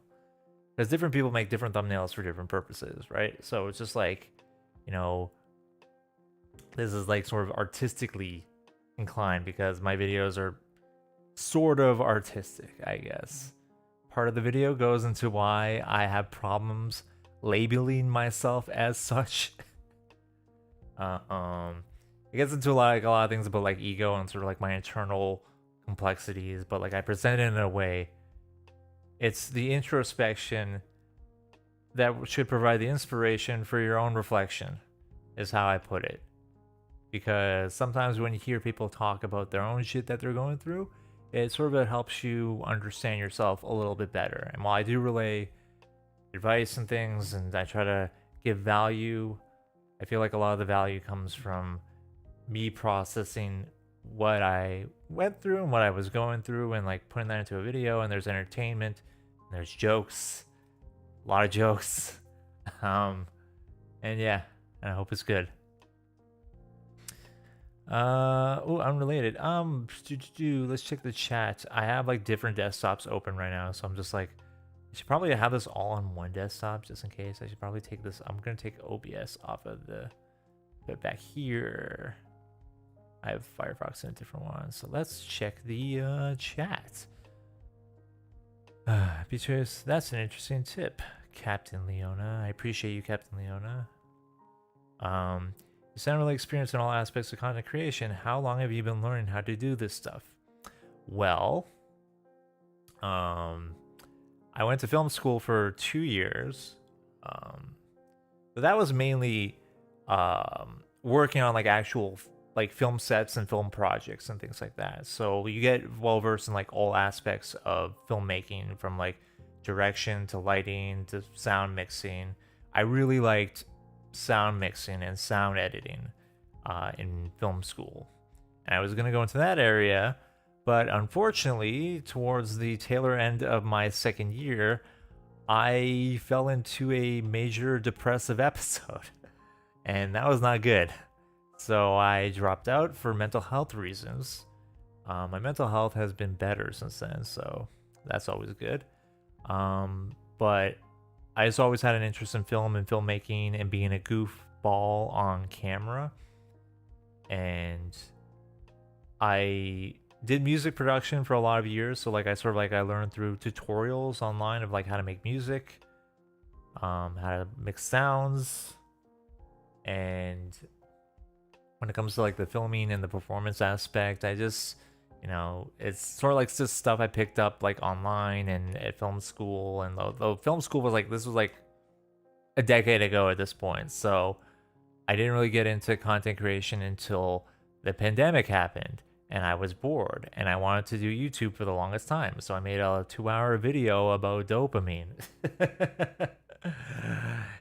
Because different people make different thumbnails for different purposes, right? So it's just like, you know, this is like sort of artistically inclined because my videos are sort of artistic, I guess. Part of the video goes into why I have problems labeling myself as such. It gets into like a lot of things about like ego and sort of like my internal complexities, but like I present it in a way. It's the introspection that should provide the inspiration for your own reflection, is how I put it. Because sometimes when you hear people talk about their own shit that they're going through, it sort of helps you understand yourself a little bit better. And while I do relay advice and things, and I try to give value, I feel like a lot of the value comes from me processing what I went through and what I was going through and like putting that into a video. And there's entertainment, and there's jokes, a lot of jokes. And yeah, and I hope it's good. Oh, unrelated. Let's check the chat. I have like different desktops open right now, so I'm just like, I should probably have this all on one desktop just in case. I should probably take this. I'm gonna take OBS off of the bit back here. I have Firefox in a different one, so let's check the chat. Beatrice, that's an interesting tip, Captain Leona. I appreciate you, Captain Leona. You sound really experienced in all aspects of content creation. How long have you been learning how to do this stuff? Well, I went to film school for 2 years. But that was mainly working on like actual like film sets and film projects and things like that. So you get well versed in like all aspects of filmmaking, from like direction to lighting to sound mixing. I really liked sound mixing and sound editing in film school, and I was going to go into that area, but unfortunately towards the tailor end of my second year I fell into a major depressive episode and that was not good, so I dropped out for mental health reasons. My mental health has been better since then, so that's always good. But I just always had an interest in film and filmmaking and being a goofball on camera. And I did music production for a lot of years. So like I learned through tutorials online of like how to make music, how to mix sounds. And when it comes to like the filming and the performance aspect, I just, you know, it's sort of like just stuff I picked up like online and at film school. And though film school was like, this was like a decade ago at this point. So I didn't really get into content creation until the pandemic happened and I was bored and I wanted to do YouTube for the longest time. So I made a 2-hour video about dopamine.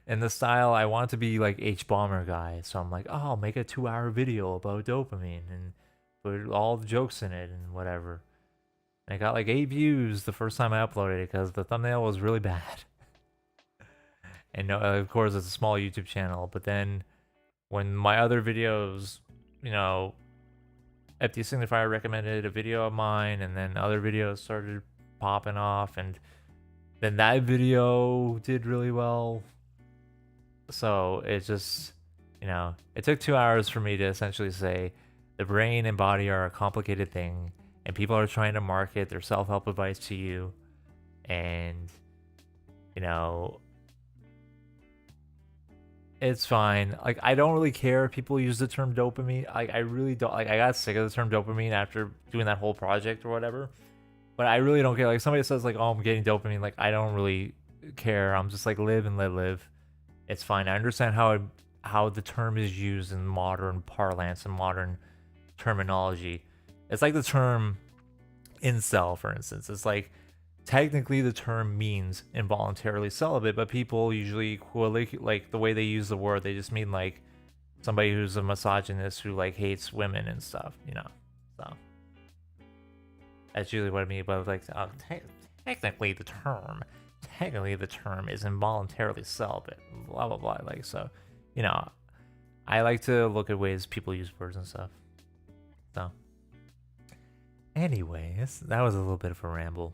In the style, I want to be like H-Bomber guy. So I'm like, oh, I'll make a 2-hour video about dopamine and put all the jokes in it and whatever. And I got like 8 views the first time I uploaded it because the thumbnail was really bad. And of course, it's a small YouTube channel. But then when my other videos, you know, FD Signifier recommended a video of mine, and then other videos started popping off, and then that video did really well. So it just, you know, it took 2 hours for me to essentially say, the brain and body are a complicated thing, and people are trying to market their self-help advice to you. And, you know, it's fine. Like, I don't really care if people use the term dopamine. I really don't. Like, I got sick of the term dopamine after doing that whole project or whatever. But I really don't care. Like, somebody says, like, oh, I'm getting dopamine. Like, I don't really care. I'm just like, live and let live. It's fine. I understand how the term is used in modern parlance and modern terminology. It's like the term incel, for instance. It's like technically the term means involuntarily celibate, but people usually equally, like the way they use the word, they just mean like somebody who's a misogynist who like hates women and stuff, you know. So that's usually what I mean. But like, technically the term is involuntarily celibate. Blah blah blah. Like so, you know, I like to look at ways people use words and stuff. So, anyways, that was a little bit of a ramble.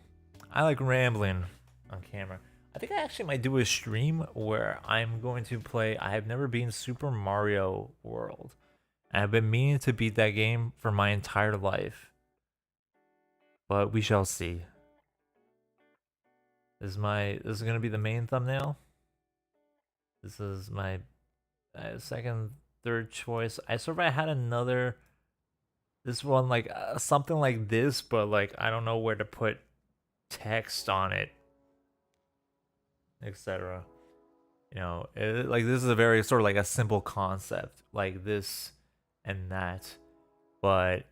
I like rambling on camera. I think I actually might do a stream where I'm going to play. I have never beaten Super Mario World. I've been meaning to beat that game for my entire life, but we shall see. This is gonna be the main thumbnail. This is my second, third choice. I sort of had another. This one like something like this, but like I don't know where to put text on it, etc. You know, like this is a very sort of like a simple concept, like this and that. But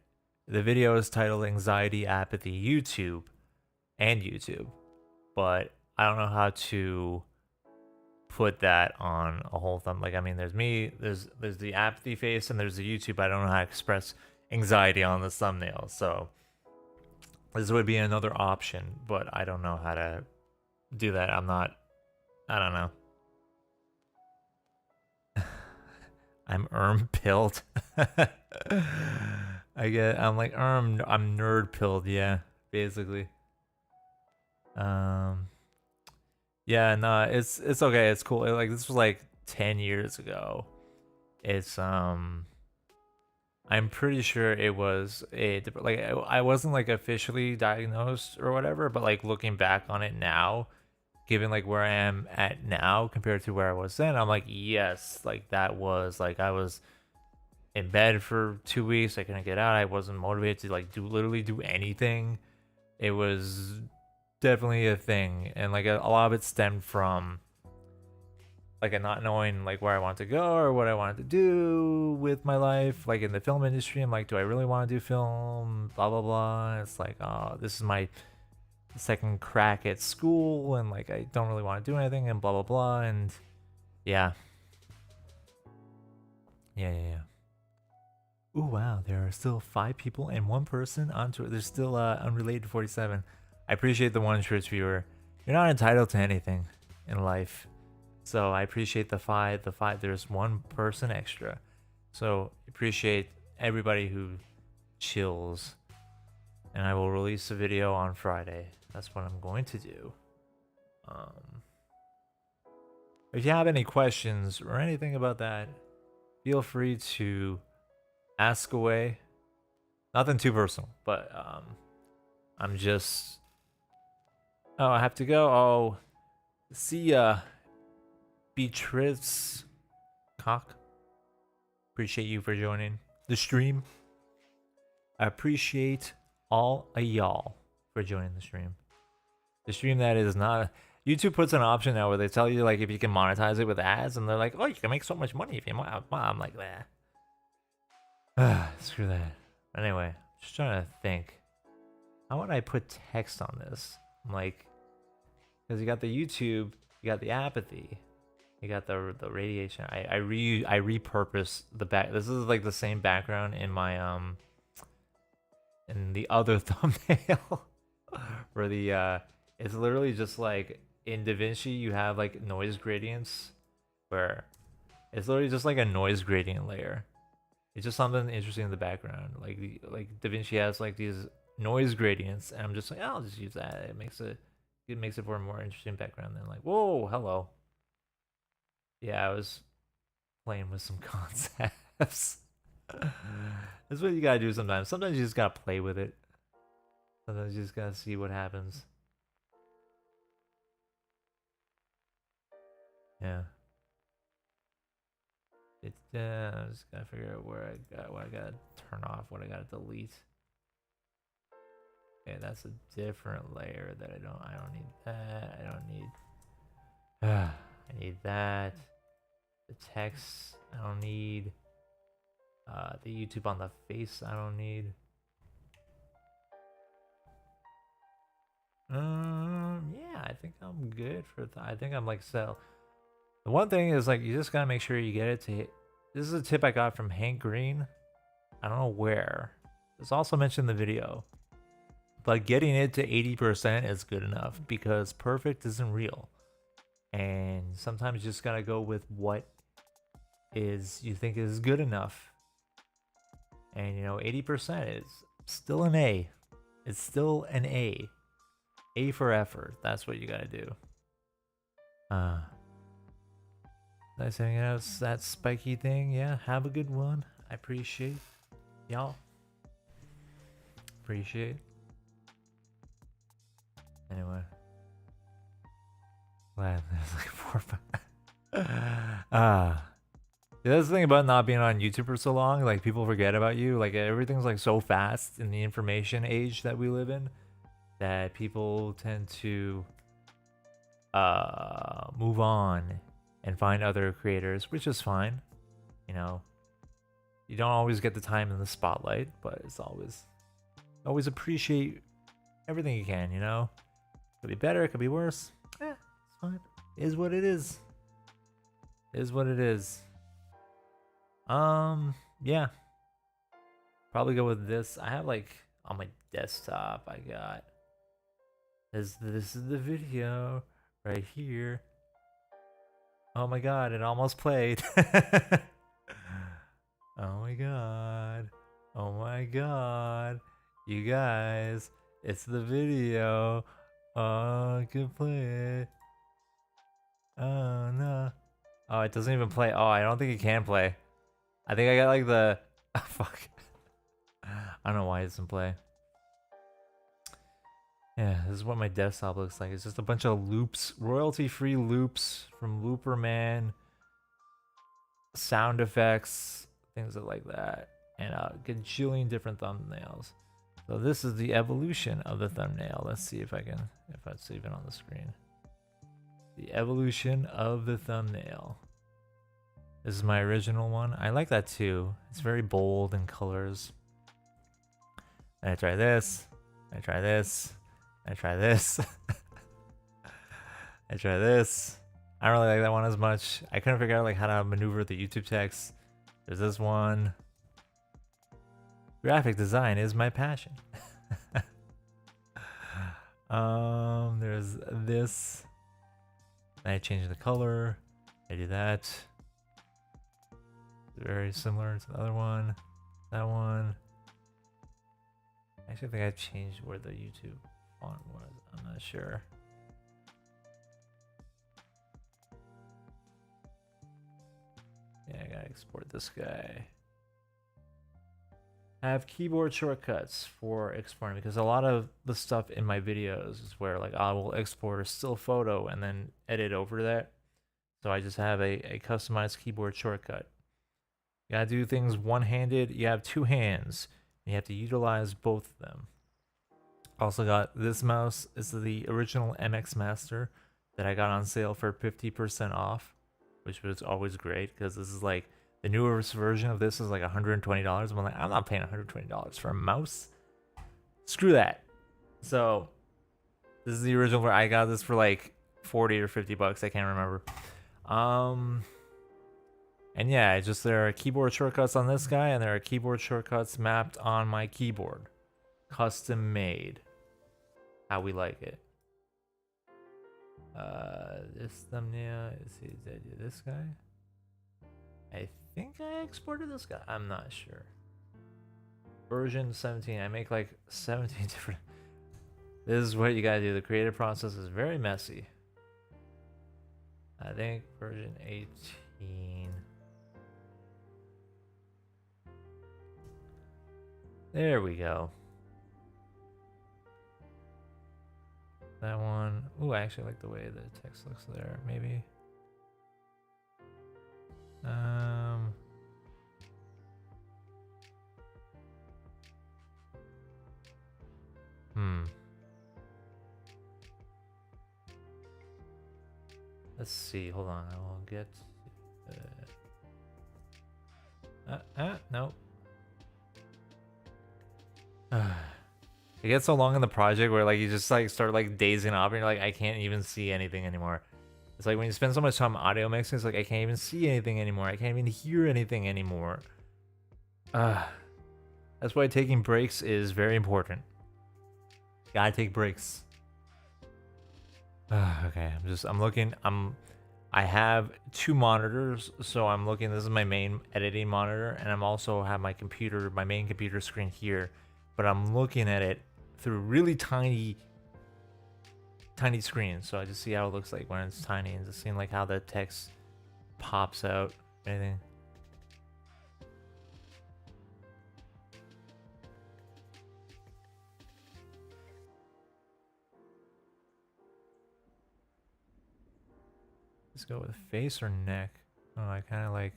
the video is titled Anxiety, Apathy, YouTube, and YouTube. But I don't know how to put that on a whole thumb. Like, I mean, there's me, there's the apathy face, and there's the YouTube. I don't know how to express anxiety on the thumbnail. So this would be another option, but I don't know how to do that. I don't know. I'm pilled. I'm nerd pilled, yeah, basically. Yeah, no, it's okay, it's cool. Like this was like 10 years ago. It's I'm pretty sure it was like I wasn't like officially diagnosed or whatever, but like looking back on it now, given like where I am at now compared to where I was then, I'm like, yes, like that was like I was in bed for 2 weeks. I couldn't get out. I wasn't motivated to like literally do anything. It was definitely a thing, and like a lot of it stemmed from like a not knowing like where I wanted to go or what I wanted to do with my life, like in the film industry. I'm like, do I really want to do film? Blah blah blah. It's like, oh, this is my second crack at school, and like I don't really want to do anything, and blah blah blah. And yeah. Ooh, wow, there are still 5 people and 1 person on Twitter. There's still unrelated 47. I appreciate the 1 Twitch viewer. You're not entitled to anything in life, so I appreciate the 5. There's 1 person extra, so appreciate everybody who chills. And I will release a video on Friday. That's what I'm going to do. If you have any questions or anything about that, feel free to ask away. Nothing too personal, but I'm just. Oh, I have to go. Oh, see ya, Beatrice Cock. Appreciate you for joining the stream. I appreciate all of y'all for joining the stream. The stream that is not. YouTube puts an option now where they tell you like if you can monetize it with ads, and they're like, oh, you can make so much money if you I'm like that. Screw that. Anyway, just trying to think. How would I put text on this? I'm like, because you got the YouTube, you got the apathy, you got the radiation. I repurpose the back. This is like the same background in my in the other thumbnail for the it's literally just like in DaVinci you have like noise gradients where it's literally just like a noise gradient layer. It's just something interesting in the background. Like DaVinci has like these noise gradients, and I'm just like, oh, I'll just use that. It makes it for a more interesting background than like, whoa, hello. Yeah, I was playing with some concepts. That's what you gotta do sometimes. Sometimes you just gotta play with it. Sometimes you just gotta see what happens. Yeah. It's I just gotta figure out what I gotta turn off, what I gotta delete. Okay, that's a different layer that I don't need that. I don't need I need that. The text I don't need. The YouTube on the face I don't need. Yeah, I think I'm good for I think I'm like so. The one thing is like you just gotta make sure you get it to hit. This is a tip I got from Hank Green. I don't know where. It's also mentioned in the video. But getting it to 80% is good enough because perfect isn't real. And sometimes you just gotta go with what is you think is good enough. And you know, 80% is still an A. It's still an A. A for effort. That's what you gotta do. Nice hanging out. That spiky thing. Yeah, have a good one. I appreciate y'all. Appreciate. Anyway. Glad there's like 4 or 5. That's the thing about not being on YouTube for so long. Like, people forget about you. Like, everything's like so fast in the information age that we live in that people tend to move on and find other creators, which is fine. You know, you don't always get the time in the spotlight, but it's always appreciate everything you can, you know? Could be better, it could be worse. It's fine. It is what it is. It is what it is. Yeah. Probably go with this. I have like on my desktop, I got this is the video right here. Oh my god, it almost played. Oh my god. Oh my god. You guys, it's the video. Oh, I can play it. Oh no. Oh, it doesn't even play. Oh, I don't think it can play. I think I got like the fuck. I don't know why it doesn't play. Yeah, this is what my desktop looks like. It's just a bunch of loops, royalty-free loops from Looperman, sound effects, things like that, and a gajillion different thumbnails. So this is the evolution of the thumbnail. Let's see if it's even on the screen. The evolution of the thumbnail. This is my original one. I like that too. It's very bold in colors. And I try this. I try this. I try this. I try this. I don't really like that one as much. I couldn't figure out like how to maneuver the YouTube text. There's this one. Graphic design is my passion. There's this. I change the color. I do that. Very similar to the other one. That one. Actually, I think I changed where the YouTube font was. I'm not sure. Yeah, I gotta export this guy. I have keyboard shortcuts for exporting because a lot of the stuff in my videos is where like I will export a still photo and then edit over that. So I just have a customized keyboard shortcut. You gotta do things one-handed. You have two hands. And you have to utilize both of them. Also got this mouse. It's the original MX Master that I got on sale for 50% off, which was always great because this is like the newest version of this is like $120. I'm like, I'm not paying $120 for a mouse. Screw that. So this is the original where I got this for like 40 or 50 bucks. I can't remember. And yeah, there are keyboard shortcuts on this guy, and there are keyboard shortcuts mapped on my keyboard. Custom made. How we like it. This thumbnail, did I do this guy? I think I exported this guy. I'm not sure. Version 17. I make like 17 different. This is what you gotta do. The creative process is very messy. I think version 18. There we go. That one. Ooh, I actually like the way the text looks there. Maybe. Let's see. Hold on. I will get. Nope. It gets so long in the project where like you just like start like dazing off and you're like, I can't even see anything anymore. It's like when you spend so much time audio mixing, it's like I can't even see anything anymore. I can't even hear anything anymore. That's why taking breaks is very important. Gotta take breaks. Okay, I'm looking. I have two monitors, so I'm looking. This is my main editing monitor, and I'm also have my computer, my main computer screen here, but I'm looking at it through really tiny screens. So I just see how it looks like when it's tiny, and just seeing like how the text pops out. Anything. Let's go with face or neck. Oh, I kind of like.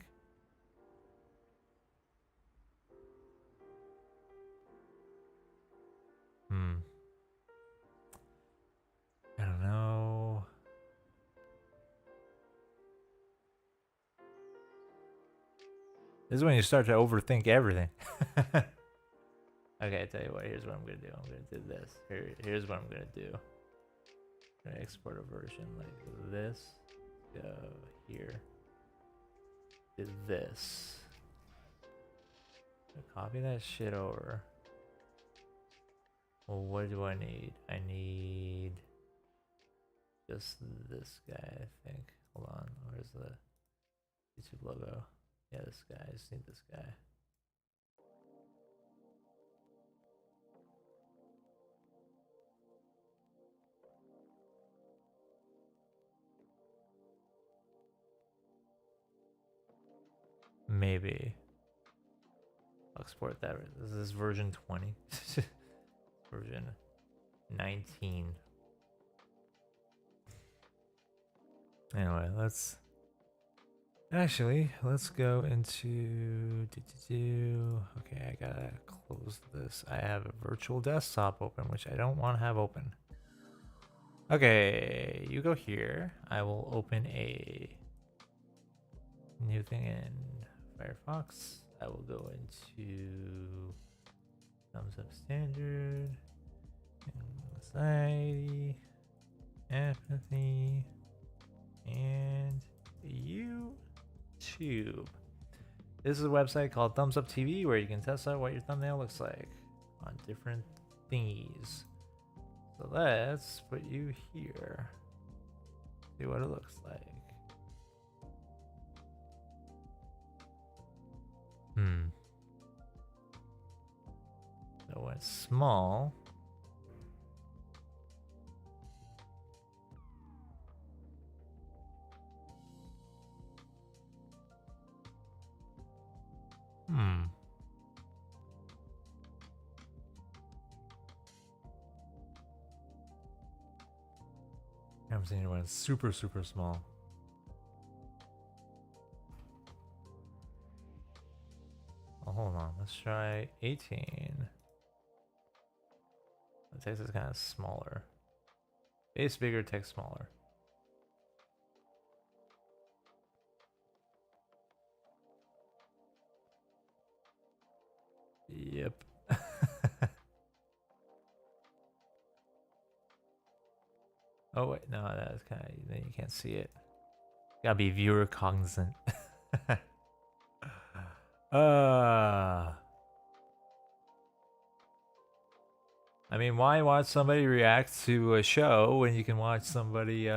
I don't know. This is when you start to overthink everything. Okay, I tell you what. Here's what I'm gonna do. I'm gonna do this. Here's what I'm gonna do. I'm gonna export a version like this. Go here. Do this. Copy that shit over. Well, what do I need? I need just this guy, I think. Hold on. Where's the YouTube logo? Yeah, this guy. I just need this guy. Maybe. I'll export that. This is version 20. Version 19. Anyway, let's go into okay, I gotta close this. I have a virtual desktop open, which I don't want to have open. Okay, you go here. I will open a new thing in Firefox. I will go into thumbs up standard, anxiety, apathy, and YouTube. This is a website called Thumbs Up TV where you can test out what your thumbnail looks like on different thingies. So let's put you here. See what it looks like. So when it's small, I'm seeing it when it's super small. Oh, hold on, let's try 18. The text is kind of smaller. Base bigger, text smaller. Yep. Oh wait, no, that's kind of, then you can't see it. Gotta be viewer cognizant. I mean, why watch somebody react to a show when you can watch somebody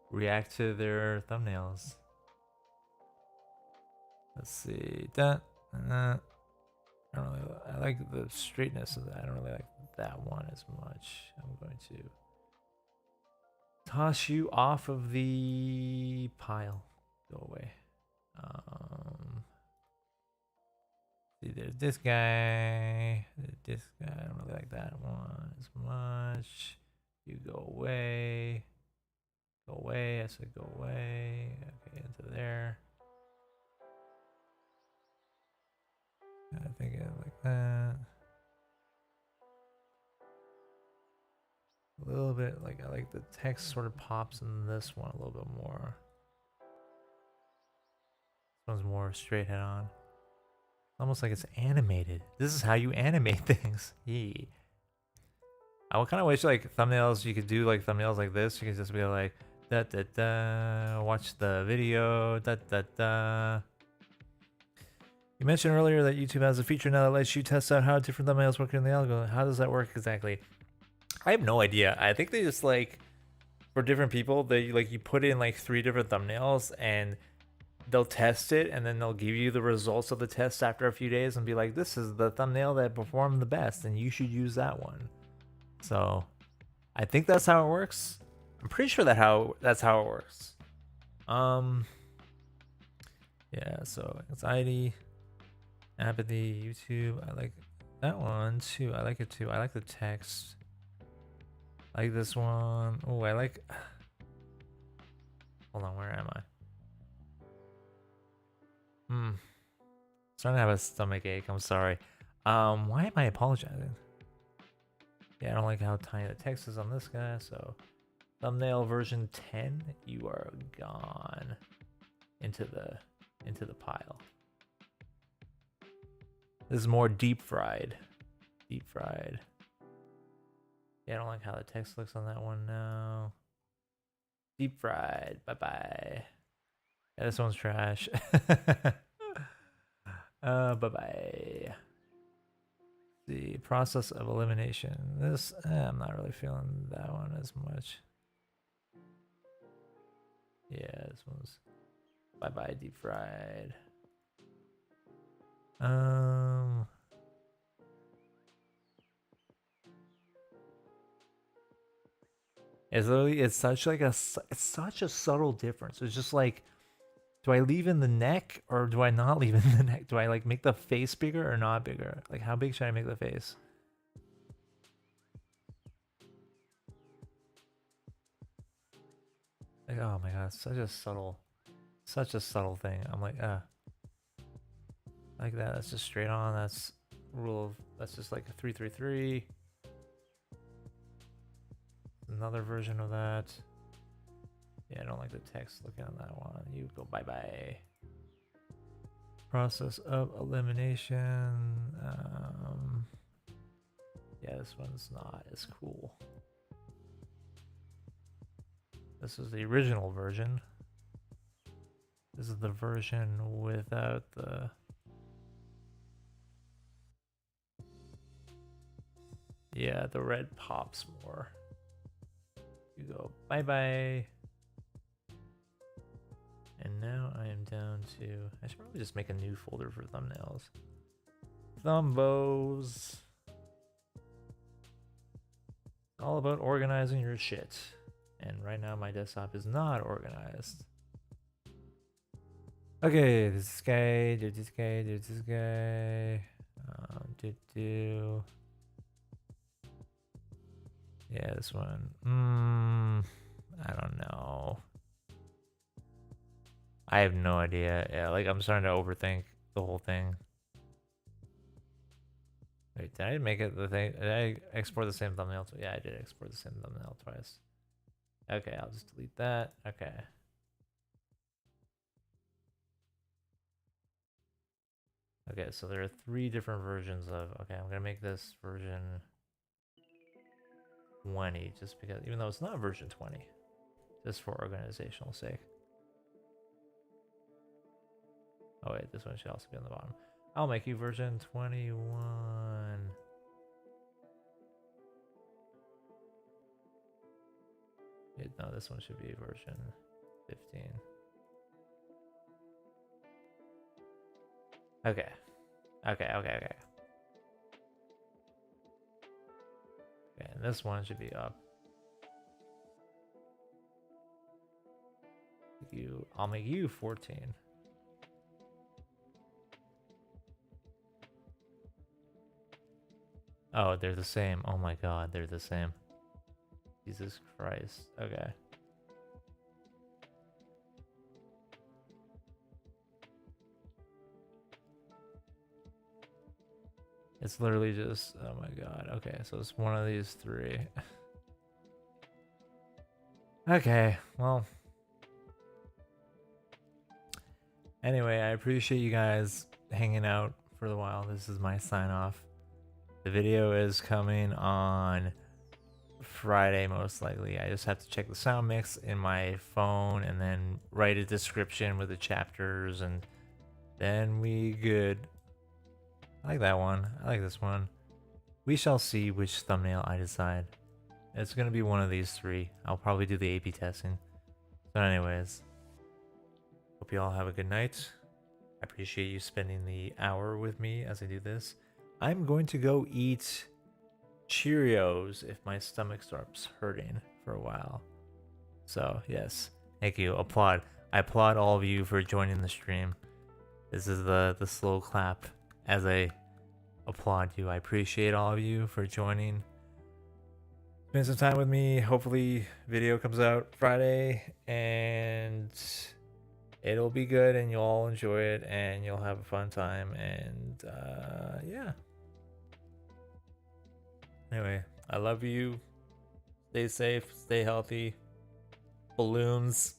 react to their thumbnails? Let's see. I like the straightness of that. I don't really like that one as much. I'm going to toss you off of the pile. Go away. See, there's this guy. This guy. I don't really like that one as much. You go away. Go away. I said go away. Okay, into there. I think it like that. A little bit like I like the text sort of pops in this one a little bit more. This one's more straight head on. Almost like it's animated. This is how you animate things. Yee. I would kind of wish like thumbnails, you could do like thumbnails like this. You could just be like, da da da, watch the video, da da da. You mentioned earlier that YouTube has a feature now that lets you test out how different thumbnails work in the algorithm. How does that work exactly? I have no idea. I think they just like, for different people, they like you put in like 3 different thumbnails and they'll test it and then they'll give you the results of the test after a few days and be like, this is the thumbnail that performed the best and you should use that one. So I think that's how it works. I'm pretty sure that's how it works. Yeah, so anxiety, apathy, YouTube. I like that one too. I like it too. I like the text. I like this one. Oh, I like. Hold on, where am I? Starting to have a stomach ache. I'm sorry. Why am I apologizing? Yeah, I don't like how tiny the text is on this guy. So, thumbnail version 10, you are gone into the pile. This is more deep fried. Deep fried. Yeah, I don't like how the text looks on that one now. Deep fried. Bye bye. Yeah, this one's trash. Bye bye. The process of elimination. This, I'm not really feeling that one as much. Yeah, this one's bye bye deep fried. It's literally, it's such a subtle difference. It's just like, do I leave in the neck or do I not leave in the neck? Do I like make the face bigger or not bigger? Like how big should I make the face? Like, oh my god, such a subtle thing. I'm like, like that. That's just straight on. That's that's just like a 333. Another version of that. Yeah, I don't like the text looking on that one. You go bye bye. Process of elimination. Yeah, this one's not as cool. This is the original version. This is the version without the... Yeah, the red pops more. You go bye bye. And now I am down to... I should probably just make a new folder for thumbnails. Thumbos. All about organizing your shit. And right now my desktop is not organized. Okay, this guy, do this guy, do this guy. Yeah, this one. I don't know. I have no idea. Yeah, like I'm starting to overthink the whole thing. Wait, did I make it the thing? Did I export the same thumbnail? Yeah, I did export the same thumbnail twice. Okay, I'll just delete that. Okay. Okay, so there are 3 different versions of... Okay, I'm gonna make this version 20, just because, even though it's not version 20, just for organizational sake. Oh wait, this one should also be on the bottom. I'll make you version 21. No, this one should be version 15. Okay. Okay. Okay, and this one should be up. I'll make you 14. Oh, they're the same. Oh my god, they're the same. Jesus Christ. Okay. It's literally just, oh my god. Okay, so it's one of these 3. Okay, well. Anyway, I appreciate you guys hanging out for a while. This is my sign off. The video is coming on Friday most likely. I just have to check the sound mix in my phone and then write a description with the chapters, and then we good. I like that one. I like this one. We shall see which thumbnail I decide. It's gonna be one of these three. I'll probably do the A/B testing. So anyways, hope you all have a good night. I appreciate you spending the hour with me as I do this. I'm going to go eat Cheerios if my stomach starts hurting for a while. So yes, thank you. Applaud. I applaud all of you for joining the stream. This is the slow clap as I applaud you. I appreciate all of you for joining. Spend some time with me. Hopefully video comes out Friday and it'll be good and you'll all enjoy it and you'll have a fun time, and yeah. Anyway, I love you. Stay safe, stay healthy. Balloons.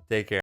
Take care.